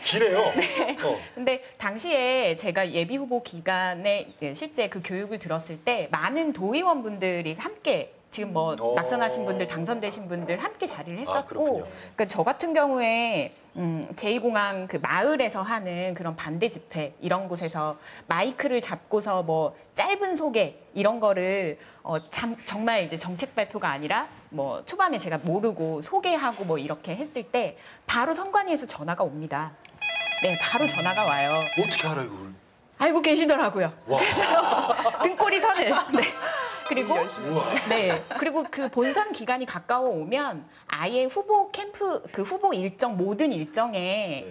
S1: 기네요.
S7: 네. 근데 당시에 제가 예비 후보 기간에 실제 그 교육을 들었을 때 많은 도의원분들이 함께 지금 뭐 낙선하신 분들, 당선되신 분들 함께 자리를 했었고, 그러니까 저 같은 경우에 제2공항 그 마을에서 하는 그런 반대 집회 이런 곳에서 마이크를 잡고서 뭐 짧은 소개 이런 거를 정말 이제 정책 발표가 아니라 뭐 초반에 제가 모르고 소개하고 뭐 이렇게 했을 때 바로 선관위에서 전화가 옵니다. 네, 바로 전화가 와요.
S1: 어떻게 알아요, 그걸?
S7: 알고 계시더라고요.
S1: 와.
S7: 그래서 등골이 선을. 네. 그리고 그 본선 기간이 가까워 오면 아예 후보 캠프 그 후보 일정 모든 일정에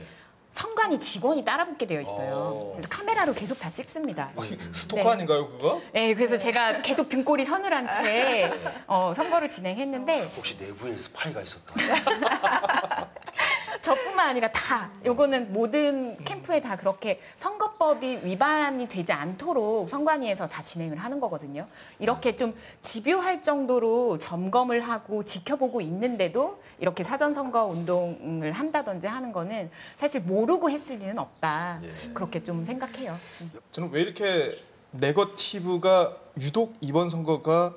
S7: 선관위 직원이 따라붙게 되어 있어요. 그래서 카메라로 계속 다 찍습니다.
S2: 스토커 아닌가요, 그거?
S7: 네, 그래서 제가 계속 등골이 서늘한 채 선거를 진행했는데
S1: 혹시 내부에 스파이가 있었다?
S7: 저뿐만 아니라 다 요거는 모든 캠프에 다 그렇게 선거법이 위반이 되지 않도록 선관위에서 다 진행을 하는 거거든요. 이렇게 좀 집요할 정도로 점검을 하고 지켜보고 있는데도 이렇게 사전선거 운동을 한다든지 하는 거는 사실 모르고 했을 리는 없다. 그렇게 좀 생각해요.
S2: 저는 왜 이렇게 네거티브가 유독 이번 선거가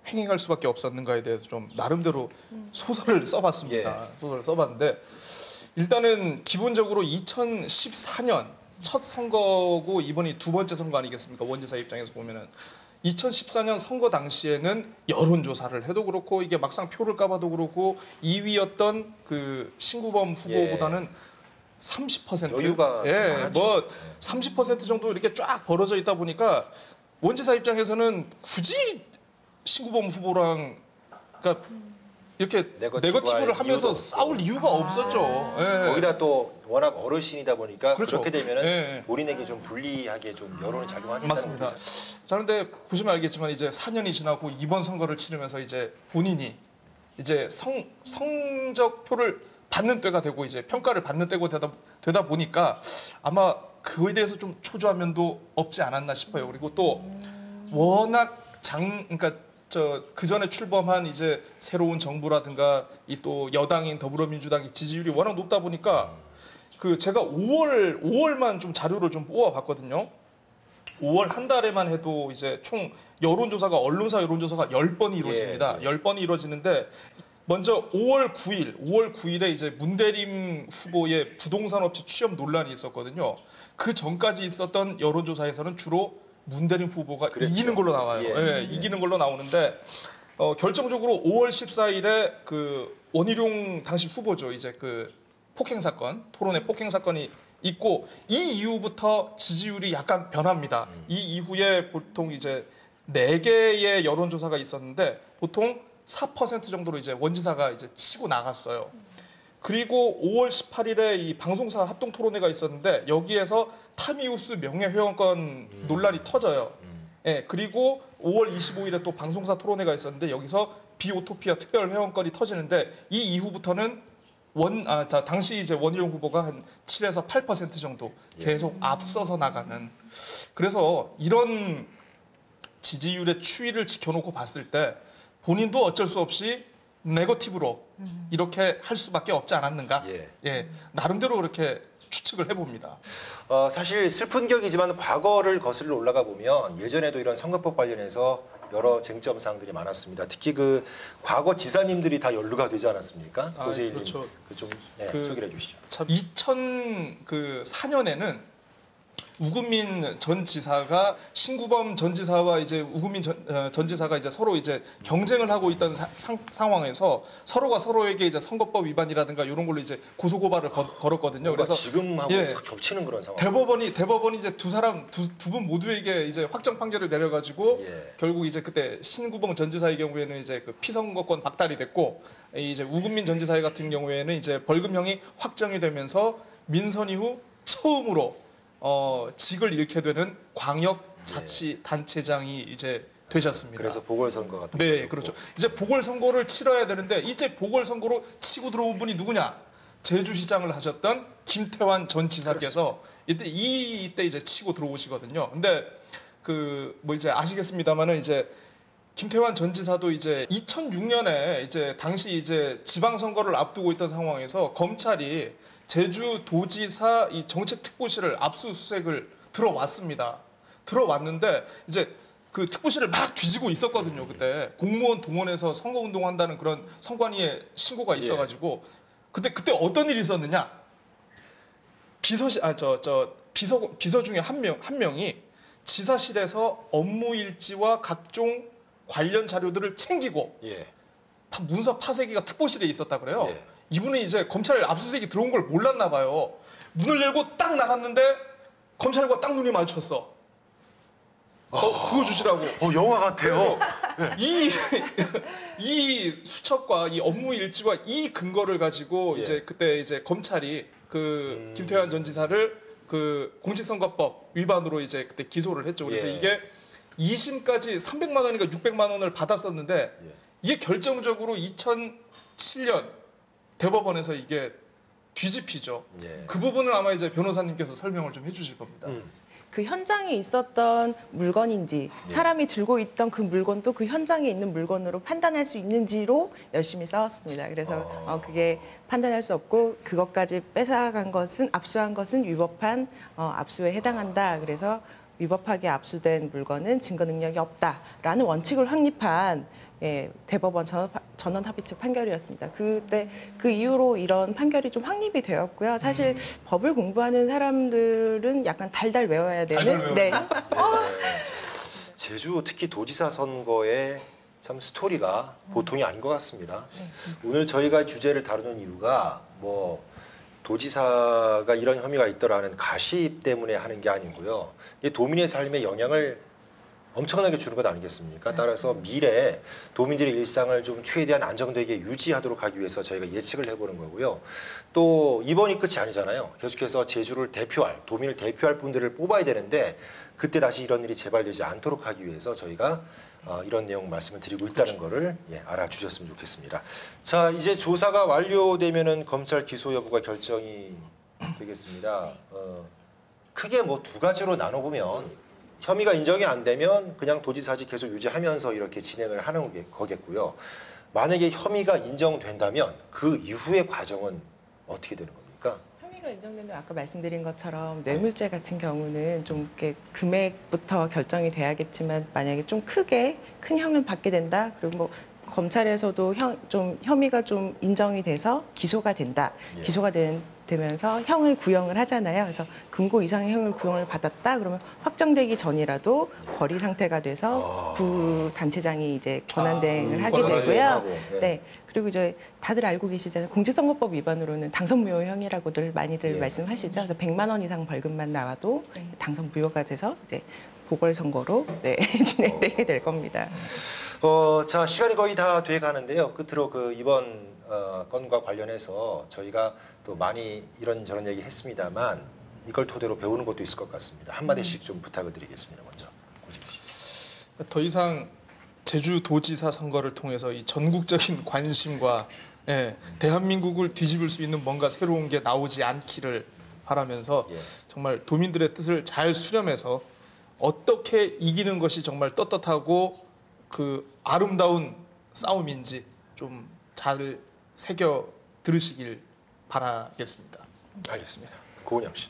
S2: 횡행할 수밖에 없었는가에 대해서 좀 나름대로 소설을 써봤습니다. 소설을 써봤는데 일단은 기본적으로 2014년 첫 선거고 이번이 두 번째 선거 아니겠습니까? 원지사 입장에서 보면은 2014년 선거 당시에는 여론조사를 해도 그렇고 이게 막상 표를 까봐도 그렇고 2위였던 그 신구범 후보보다는 30%
S1: 여유가
S2: 뭐 30% 정도 이렇게 쫙 벌어져 있다 보니까 원지사 입장에서는 굳이 신구범 후보랑 그러니까 이렇게 네거티브를 하면서 싸울 이유가 없었죠.
S1: 거기다 또 워낙 어르신이다 보니까
S2: 그렇죠.
S1: 그렇게 되면은 본인에게 좀 불리하게 좀 여론이 작용한다는
S2: 맞습니다. 자, 그런데 보시면 알겠지만 이제 4년이 지나고 이번 선거를 치르면서 이제 본인이 이제 성적표를 받는 때가 되고 이제 평가를 받는 때가 되다 보니까 아마 그거에 대해서 좀 초조한 면도 없지 않았나 싶어요. 그리고 또 워낙 그러니까 그 전에 출범한 이제 새로운 정부라든가 이 또 여당인 더불어민주당의 지지율이 워낙 높다 보니까 그 제가 5월만 좀 자료를 좀 뽑아봤거든요. 5월 한 달에만 해도 이제 총 여론조사가 언론사 여론조사가 10번이 이루어집니다. 10번이 이루어지는데 먼저 5월 9일에 이제 문대림 후보의 부동산 업체 취업 논란이 있었거든요. 그 전까지 있었던 여론조사에서는 주로 문대림 후보가 이기는 걸로 나와요. 이기는 걸로 나오는데 결정적으로 5월 14일에 그 원희룡 당시 후보죠. 이제 그 폭행 사건, 토론회 폭행 사건이 있고 이 이후부터 지지율이 약간 변합니다. 이 이후에 보통 이제 4개의 여론조사가 있었는데 보통 4% 정도로 이제 원지사가 이제 치고 나갔어요. 그리고 5월 18일에 이 방송사 합동 토론회가 있었는데 여기에서 타미우스 명예회원권 논란이 터져요. 예, 그리고 5월 25일에 또 방송사 토론회가 있었는데 여기서 비오토피아 특별 회원권이 터지는데 이 이후부터는 당시 이제 원희룡 후보가 한 7에서 8% 정도 계속 앞서서 나가는. 그래서 이런 지지율의 추이를 지켜놓고 봤을 때 본인도 어쩔 수 없이 네거티브로 이렇게 할 수밖에 없지 않았는가. 나름대로 그렇게 추측을 해봅니다.
S1: 사실 슬픈 격이지만 과거를 거슬러 올라가 보면 예전에도 이런 선거법 관련해서 여러 쟁점 사항들이 많았습니다. 특히 그 과거 지사님들이 다 연루가 되지 않았습니까? 고재일님,
S2: 그렇죠.
S1: 좀 소개해 주시죠.
S2: 참 2004년에는 우금민 전 지사가 신구범 전 지사와 이제 우금민 전 지사가 이제 서로 이제 경쟁을 하고 있던 상황에서 서로가 서로에게 이제 선거법 위반이라든가 이런 걸로 이제 고소 고발을 걸었거든요. 그래서
S1: 지금하고 싹 겹치는 그런 상황.
S2: 대법원이 이제 두 분 모두에게 이제 확정 판결을 내려가지고 결국 이제 그때 신구범 전 지사의 경우에는 이제 그 피선거권 박탈이 됐고 이제 우금민 전 지사 같은 경우에는 이제 벌금형이 확정이 되면서 민선 이후 처음으로 직을 잃게 되는 광역자치단체장이 이제 되셨습니다.
S1: 그래서 보궐선거가 또
S2: 네, 그렇죠. 이제 보궐선거를 치러야 되는데 이제 보궐선거로 치고 들어온 분이 누구냐? 제주시장을 하셨던 김태환 전 지사께서 이때 이제 치고 들어오시거든요. 근데 그 뭐 이제 아시겠습니다만은 이제 김태환 전 지사도 이제 2006년에 이제 당시 이제 지방선거를 앞두고 있던 상황에서 검찰이 제주도지사 이 정책특보실을 압수수색을 들어왔습니다. 들어왔는데 이제 그 특보실을 막 뒤지고 있었거든요. 그때 공무원 동원해서 선거운동한다는 그런 선관위에 신고가 있어가지고 그때 어떤 일이 있었느냐? 비서 중에 한 명이 지사실에서 업무 일지와 각종 관련 자료들을 챙기고 문서 파쇄기가 특보실에 있었다 그래요. 이분은 이제 검찰 압수수색이 들어온 걸 몰랐나 봐요. 문을 열고 딱 나갔는데 검찰과 딱 눈이 마주쳤어. 그거 주시라고.
S1: 영화 같아요.
S2: 이 수첩과 이 업무 일지와 이 근거를 가지고 이제 그때 이제 검찰이 그 김태환 전 지사를 그 공직선거법 위반으로 이제 그때 기소를 했죠. 그래서 이게 2심까지 300만 원인가 600만 원을 받았었는데 이게 결정적으로 2007년 대법원에서 이게 뒤집히죠.
S1: 예.
S2: 그 부분을 아마 이제 변호사님께서 설명을 좀 해주실 겁니다.
S5: 그 현장에 있었던 물건인지 사람이 들고 있던 그 물건도 그 현장에 있는 물건으로 판단할 수 있는지로 열심히 싸웠습니다. 그래서 그게 판단할 수 없고 그것까지 뺏어간 것은 압수한 것은 위법한 압수에 해당한다. 그래서 위법하게 압수된 물건은 증거 능력이 없다라는 원칙을 확립한 대법원 전원합의체 판결이었습니다. 그때 그 이후로 이런 판결이 좀 확립이 되었고요. 사실 법을 공부하는 사람들은 약간 달달 외워야 되는. 네.
S1: 제주 특히 도지사 선거의 참 스토리가 보통이 아닌 것 같습니다. 오늘 저희가 주제를 다루는 이유가 뭐 도지사가 이런 혐의가 있더라는 가십 때문에 하는 게 아니고요. 이게 도민의 삶에 영향을 엄청나게 주는 것 아니겠습니까? 따라서 미래에 도민들의 일상을 좀 최대한 안정되게 유지하도록 하기 위해서 저희가 예측을 해보는 거고요. 또 이번이 끝이 아니잖아요. 계속해서 제주를 대표할, 도민을 대표할 분들을 뽑아야 되는데 그때 다시 이런 일이 재발되지 않도록 하기 위해서 저희가 이런 내용 말씀을 드리고 있다는 거를 알아주셨으면 좋겠습니다. 자, 이제 조사가 완료되면은 검찰 기소 여부가 결정이 되겠습니다. 크게 뭐 두 가지로 나눠보면 혐의가 인정이 안 되면 그냥 도지사직 계속 유지하면서 이렇게 진행을 하는 거겠고요. 만약에 혐의가 인정된다면 그 이후의 과정은 어떻게 되는 겁니까?
S5: 혐의가 인정되면 아까 말씀드린 것처럼 뇌물죄 같은 경우는 좀 이렇게 금액부터 결정이 돼야겠지만 만약에 좀 크게 큰 형을 받게 된다. 그리고 뭐 검찰에서도 혐의가 좀 인정이 돼서 기소가 된다. 기소가 되면서 형을 구형을 하잖아요. 그래서 금고 이상의 형을 구형을 받았다. 그러면 확정되기 전이라도 벌이 상태가 돼서 부단체장이 이제 권한대행을 하게 되고요. 네. 그리고 이제 다들 알고 계시잖아요. 공직선거법 위반으로는 당선무효형이라고들 많이들 말씀하시죠. 그래서 100만 원 이상 벌금만 나와도 당선 무효가 돼서 이제 보궐선거로 진행되게 될 겁니다.
S1: 자, 시간이 거의 다 돼 가는데요. 끝으로 그 이번 건과 관련해서 저희가 또 많이 이런저런 얘기 했습니다만 이걸 토대로 배우는 것도 있을 것 같습니다. 한마디씩 좀 부탁을 드리겠습니다. 먼저.
S2: 더 이상 제주도지사 선거를 통해서 이 전국적인 관심과 대한민국을 뒤집을 수 있는 뭔가 새로운 게 나오지 않기를 바라면서 정말 도민들의 뜻을 잘 수렴해서 어떻게 이기는 것이 정말 떳떳하고 그 아름다운 싸움인지 좀 잘 새겨 들으시길 바라겠습니다.
S1: 알겠습니다. 고은영 씨.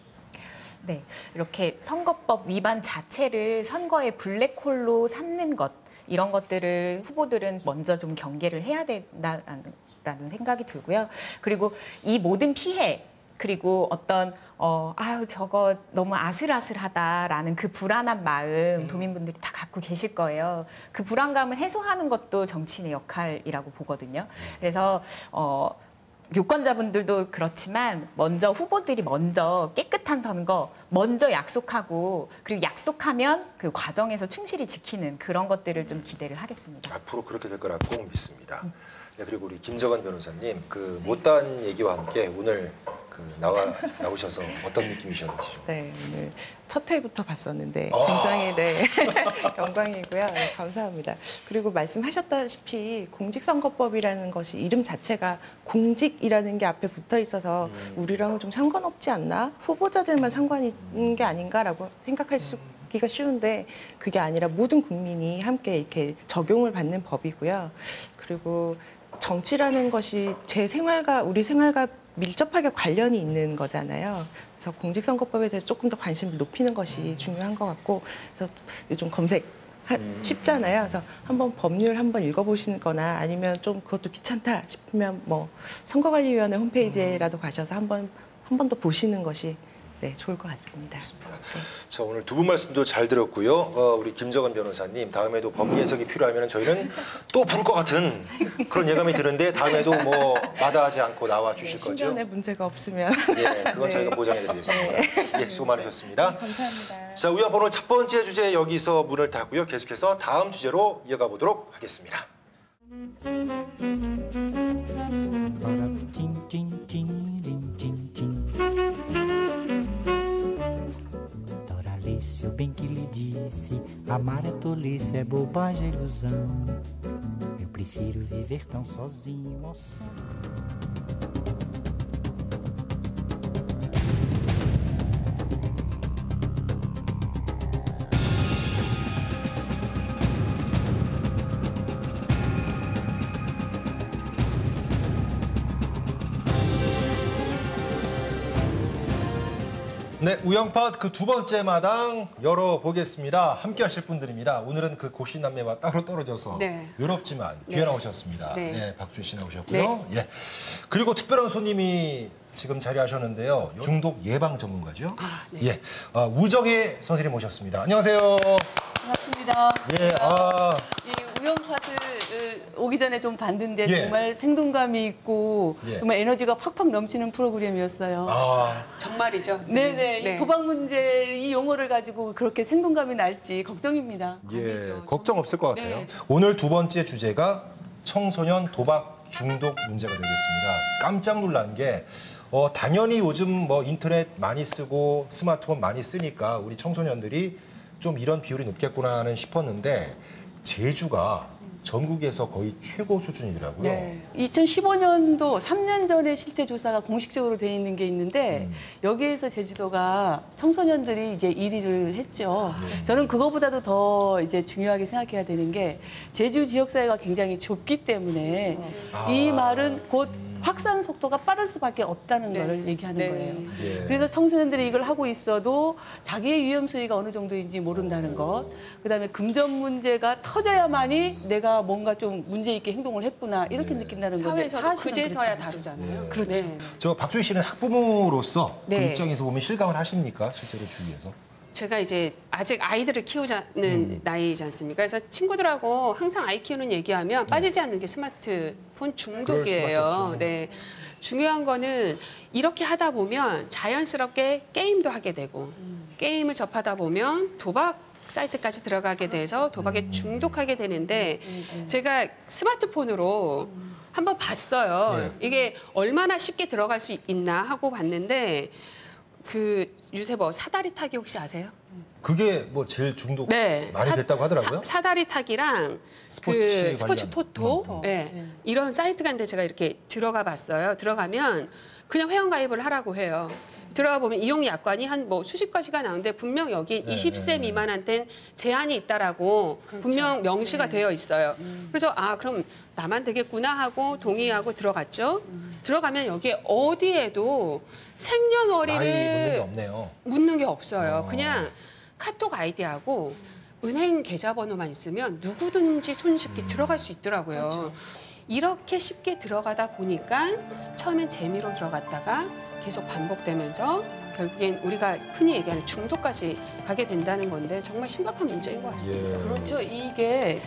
S7: 네, 이렇게 선거법 위반 자체를 선거의 블랙홀로 삼는 것 이런 것들을 후보들은 먼저 좀 경계를 해야 된다라는 생각이 들고요. 그리고 이 모든 피해 그리고 어떤 아유 저거 너무 아슬아슬하다라는 그 불안한 마음 도민분들이 다 갖고 계실 거예요. 그 불안감을 해소하는 것도 정치인의 역할이라고 보거든요. 그래서 유권자분들도 그렇지만 먼저 후보들이 먼저 깨끗한 선거 먼저 약속하고 그리고 약속하면 그 과정에서 충실히 지키는 그런 것들을 좀 기대를 하겠습니다.
S1: 앞으로 그렇게 될 거라 꼭 믿습니다. 네, 그리고 우리 김정은 변호사님 그 못다한 얘기와 함께 오늘 나오셔서 어떤 느낌이셨는지 좀.
S5: 네, 오늘 첫 회부터 봤었는데 굉장히 영광이고요. 네, 감사합니다. 그리고 말씀하셨다시피 공직선거법이라는 것이 이름 자체가 공직이라는 게 앞에 붙어 있어서 우리랑은 좀 상관없지 않나? 후보자들만 상관이 있는 게 아닌가라고 생각할 수가 쉬운데 그게 아니라 모든 국민이 함께 이렇게 적용을 받는 법이고요. 그리고 정치라는 것이 제 생활과 우리 생활과 밀접하게 관련이 있는 거잖아요. 그래서 공직선거법에 대해서 조금 더 관심을 높이는 것이 중요한 것 같고 그래서 요즘 검색 쉽잖아요. 그래서 한번 법률 한번 읽어보시거나 아니면 좀 그것도 귀찮다 싶으면 뭐 선거관리위원회 홈페이지에라도 가셔서 한 번 더 보시는 것이 좋을 것 같습니다.
S1: 자, 오늘 두 분 말씀도 잘 들었고요. 우리 김정은 변호사님 다음에도 법리 해석이 필요하면 저희는 또 부를 것 같은 그런 예감이 드는데 다음에도 뭐 마다하지 않고 나와 주실 거죠?
S5: 신변에 문제가 없으면.
S1: 그건 저희가 보장해드리겠습니다. 수고 많으셨습니다.
S5: 감사합니다.
S1: 자, 우영 오늘 첫 번째 주제 여기서 문을 닫고요. 계속해서 다음 주제로 이어가 보도록 하겠습니다.
S12: Doralice, eu bem que lhe disse, amar é tolice, é bobagem, é ilusão. Eu prefiro viver tão sozinho ao som.
S1: 네, 우영팟 그 두 번째 마당 열어보겠습니다. 함께 하실 분들입니다. 오늘은 그 고신남매와 따로 떨어져서
S4: 네.
S1: 외롭지만 뒤에 나오셨습니다.
S4: 네.
S1: 네, 박주희 씨 나오셨고요. 예. 그리고 특별한 손님이 지금 자리하셨는데요. 중독 예방 전문가죠.
S4: 네.
S1: 예. 우정혜 선생님 모셨습니다. 안녕하세요.
S13: 반갑습니다.
S1: 예.
S13: 이 우영팟을 오기 전에 좀 봤는데
S1: 예.
S13: 정말 생동감이 있고
S1: 예.
S13: 정말 에너지가 팍팍 넘치는 프로그램이었어요.
S4: 정말이죠.
S13: 네네.
S4: 네.
S13: 이 도박 문제 이 용어를 가지고 그렇게 생동감이 날지 걱정입니다.
S1: 예. 걱정 없을 것 같아요.
S4: 네.
S1: 오늘 두 번째 주제가 청소년 도박 중독 문제가 되겠습니다. 깜짝 놀란 게 당연히 요즘 뭐 인터넷 많이 쓰고 스마트폰 많이 쓰니까 우리 청소년들이 좀 이런 비율이 높겠구나는 싶었는데 제주가 전국에서 거의 최고 수준이더라고요.
S13: 네. 2015년도 3년 전에 실태 조사가 공식적으로 돼 있는 게 있는데 여기에서 제주도가 청소년들이 이제 1위를 했죠. 저는 그거보다도 더 이제 중요하게 생각해야 되는 게 제주 지역 사회가 굉장히 좁기 때문에 이 말은 곧 확산 속도가 빠를 수밖에 없다는 걸 얘기하는 거예요.
S1: 예.
S13: 그래서 청소년들이 이걸 하고 있어도 자기의 위험 수위가 어느 정도인지 모른다는 것. 그다음에 금전 문제가 터져야만이 내가 뭔가 좀 문제 있게 행동을 했구나 이렇게 느낀다는 건데
S4: 사회에서도
S13: 사실은
S4: 그제서야
S13: 그렇지
S4: 다루잖아요.
S1: 예.
S13: 그렇죠.
S4: 네.
S1: 저 박주희 씨는 학부모로서 그
S4: 네.
S1: 입장에서 보면 실감을 하십니까? 실제로 주위에서?
S4: 제가 이제 아직 아이들을 키우자는 나이지 않습니까? 그래서 친구들하고 항상 아이 키우는 얘기하면 빠지지 않는 게 스마트폰 중독이에요. 네. 중요한 거는 이렇게 하다 보면 자연스럽게 게임도 하게 되고 게임을 접하다 보면 도박 사이트까지 들어가게 돼서 도박에 중독하게 되는데 제가 스마트폰으로 한번 봤어요. 이게 얼마나 쉽게 들어갈 수 있나 하고 봤는데 그 요새 뭐 사다리 타기 혹시 아세요?
S1: 그게 뭐 제일 중독
S4: 네.
S1: 많이 됐다고 하더라고요.
S4: 사다리 타기랑
S1: 스포츠
S4: 스포츠
S1: 관련.
S4: 토토 이런 사이트가 있는데 제가 이렇게 들어가 봤어요. 들어가면 그냥 회원 가입을 하라고 해요. 들어가 보면 이용 약관이 한 뭐 수십 가지가 나오는데 분명 여기 20세 미만한테는 제한이 있다라고 분명 명시가 되어 있어요. 그래서 그럼 나만 되겠구나 하고 동의하고 들어갔죠. 들어가면 여기에 어디에도 생년월일을
S1: 나이 묻는 게 없네요.
S4: 묻는 게 없어요. 그냥 카톡 아이디하고 은행 계좌번호만 있으면 누구든지 손쉽게 들어갈 수 있더라고요.
S13: 그렇죠.
S4: 이렇게 쉽게 들어가다 보니까 처음엔 재미로 들어갔다가 계속 반복되면서 결국엔 우리가 흔히 얘기하는 중독까지 가게 된다는 건데 정말 심각한 문제인 것 같습니다.
S13: 그렇죠. 이게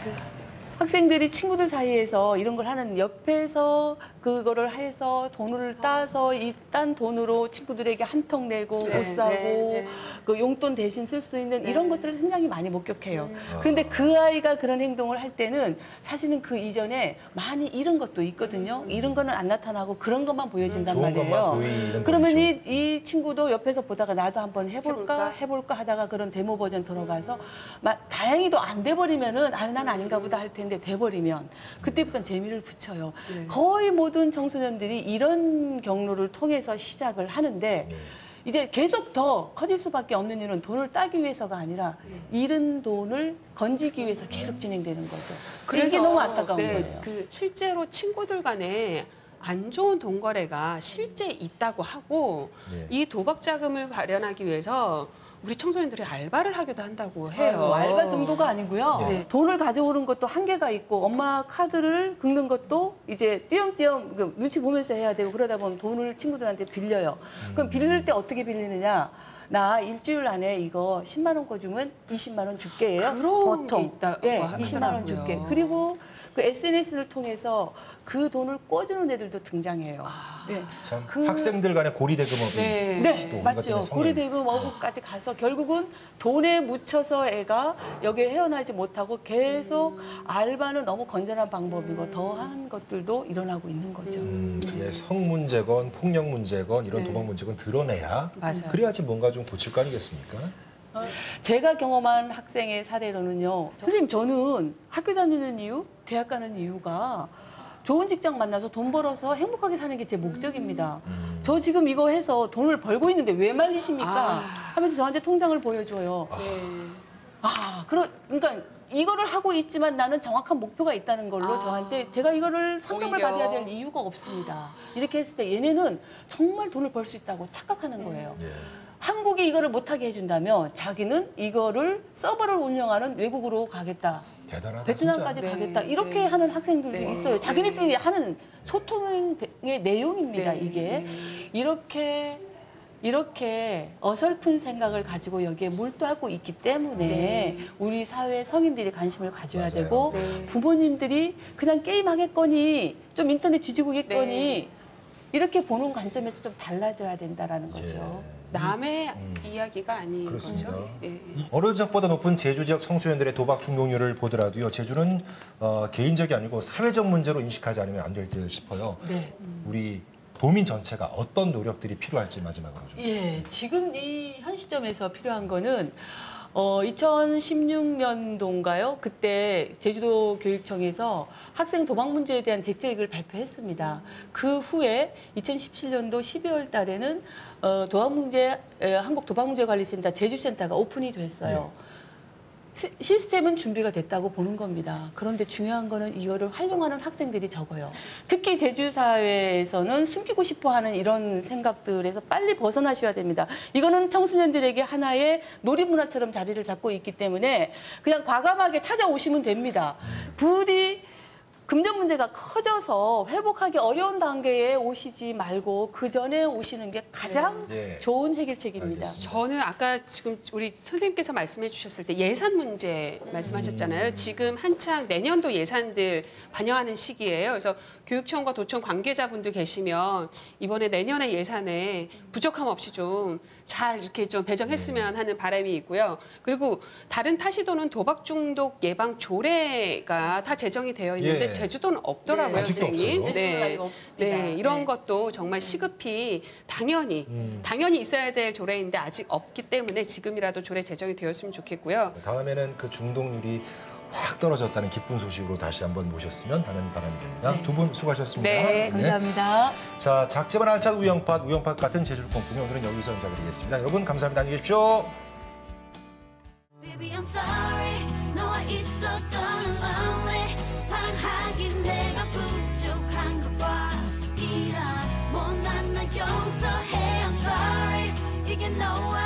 S13: 학생들이 친구들 사이에서 이런 걸 하는 옆에서 그거를 해서 돈을 따서 이 딴 돈으로 친구들에게 한턱 내고 옷 사고 그 용돈 대신 쓸 수 있는 이런 것들을 굉장히 많이 목격해요. 그런데 그 아이가 그런 행동을 할 때는 사실은 그 이전에 많이 잃은 것도 있거든요. 잃은 거는 안 나타나고 그런 것만 보여진단
S1: 좋은
S13: 말이에요.
S1: 것만 보이는
S13: 그러면
S1: 거죠.
S13: 이 친구도 옆에서 보다가 나도 한번 해볼까 하다가 그런 데모 버전 들어가서 다행히도 안 돼버리면은 난 아닌가 보다 할 텐데 돼버리면 그때부터는 재미를 붙여요. 거의 모든 청소년들이 이런 경로를 통해서 시작을 하는데 이제 계속 더 커질 수밖에 없는 이유는 돈을 따기 위해서가 아니라 잃은 돈을 건지기 위해서 계속 진행되는 거죠.
S4: 그래서
S13: 이게 너무 안타까운 거예요.
S4: 그 실제로 친구들 간에 안 좋은 돈 거래가 실제 있다고 하고 이 도박 자금을 마련하기 위해서 우리 청소년들이 알바를 하기도 한다고 해요.
S13: 알바 정도가 아니고요. 돈을 가져오는 것도 한계가 있고 엄마 카드를 긁는 것도 이제 띄엄띄엄 눈치 보면서 해야 되고 그러다 보면 돈을 친구들한테 빌려요. 그럼 빌릴 때 어떻게 빌리느냐? 나 일주일 안에 이거 10만 원 거 주면 20만 원 줄게요.
S4: 그런
S13: 보통.
S4: 게 있다고
S13: 20만 원 줄게. 그리고 그 SNS를 통해서 그 돈을 꿔주는 애들도 등장해요.
S1: 참 학생들 간의 고리대금업이
S13: 네, 맞죠. 고리대금업까지 가서 결국은 돈에 묻혀서 애가 여기에 헤어나지 못하고 계속 알바는 너무 건전한 방법이고 더한 것들도 일어나고 있는 거죠.
S1: 성 문제건 폭력 문제건 이런 도박 문제건 드러내야 그래야지 뭔가 좀 고칠 거 아니겠습니까?
S13: 제가 경험한 학생의 사례로는요. 선생님 저는 학교 다니는 이유, 대학 가는 이유가 좋은 직장 만나서 돈 벌어서 행복하게 사는 게 제 목적입니다. 저 지금 이거 해서 돈을 벌고 있는데 왜 말리십니까? 하면서 저한테 통장을 보여줘요. 그러니까 이거를 하고 있지만 나는 정확한 목표가 있다는 걸로 저한테 제가 이거를 상담을
S4: 오히려.
S13: 받아야 될 이유가 없습니다. 이렇게 했을 때 얘네는 정말 돈을 벌 수 있다고 착각하는 거예요. 한국이 이거를 못하게 해준다면 자기는 이거를 서버를 운영하는 외국으로 가겠다.
S1: 대단하다.
S13: 베트남까지
S4: 진짜.
S13: 가겠다.
S4: 네,
S13: 이렇게
S4: 네.
S13: 하는 학생들도
S4: 네.
S13: 있어요. 자기네들이 하는 소통의 내용입니다.
S4: 네,
S13: 이게.
S4: 네.
S13: 이렇게 어설픈 생각을 가지고 여기에 몰두하고 있기 때문에
S4: 네.
S13: 우리 사회 성인들이 관심을 가져야
S1: 맞아요.
S13: 되고
S4: 네.
S13: 부모님들이 그냥 게임하겠거니 좀 인터넷 뒤지고겠거니
S4: 네.
S13: 이렇게 보는 관점에서 좀 달라져야 된다라는 거죠.
S1: 예.
S4: 남의 이야기가 아닌
S1: 그렇습니다.
S4: 거죠. 예.
S1: 어느 지역보다 높은 제주 지역 청소년들의 도박 중독률을 보더라도요. 제주는 개인적이 아니고 사회적 문제로 인식하지 않으면 안 될 듯 싶어요.
S13: 네.
S1: 우리 도민 전체가 어떤 노력들이 필요할지 마지막으로 좀.
S13: 예, 지금 이 현 시점에서 필요한 거는 2016년도인가요? 그때 제주도 교육청에서 학생 도박 문제에 대한 대책을 발표했습니다. 그 후에 2017년도 12월 달에는 한국 도박문제관리센터 제주센터가 오픈이 됐어요. 시스템은 준비가 됐다고 보는 겁니다. 그런데 중요한 거는 이거를 활용하는 학생들이 적어요. 특히 제주 사회에서는 숨기고 싶어하는 이런 생각들에서 빨리 벗어나셔야 됩니다. 이거는 청소년들에게 하나의 놀이문화처럼 자리를 잡고 있기 때문에 그냥 과감하게 찾아오시면 됩니다. 부디 금전 문제가 커져서 회복하기 어려운 단계에 오시지 말고 그 전에 오시는 게 가장 좋은 해결책입니다.
S4: 저는 아까 지금 우리 선생님께서 말씀해 주셨을 때 예산 문제 말씀하셨잖아요. 지금 한창 내년도 예산들 반영하는 시기예요. 그래서 교육청과 도청 관계자분들 계시면 이번에 내년의 예산에 부족함 없이 좀 잘 이렇게 좀 배정했으면 하는 바람이 있고요. 그리고 다른 타시도는 도박 중독 예방 조례가 다 제정이 되어 있는데 제주도는 없더라고요,
S1: 아직도
S4: 선생님.
S1: 없어요?
S4: 네,
S13: 없습니다.
S4: 네, 이런 것도 정말 시급히 당연히 있어야 될 조례인데 아직 없기 때문에 지금이라도 조례 제정이 되었으면 좋겠고요.
S1: 다음에는 그 중독률이 확 떨어졌다는 기쁜 소식으로 다시 한번 모셨으면 하는 바람입니다. 두 분 수고하셨습니다.
S13: 네, 감사합니다.
S1: 자, 작지만 알찬 우영팟 같은 제주를 꿈꾸며 오늘은 여기서 인사드리겠습니다. 여러분 감사합니다. 안녕히 계십시오.
S14: Baby, I'm sorry. 너와 있었던 lonely. 사랑하긴 내가 부족한 것 봐. 이런 못난 날 용서해. I'm sorry. 이게 너와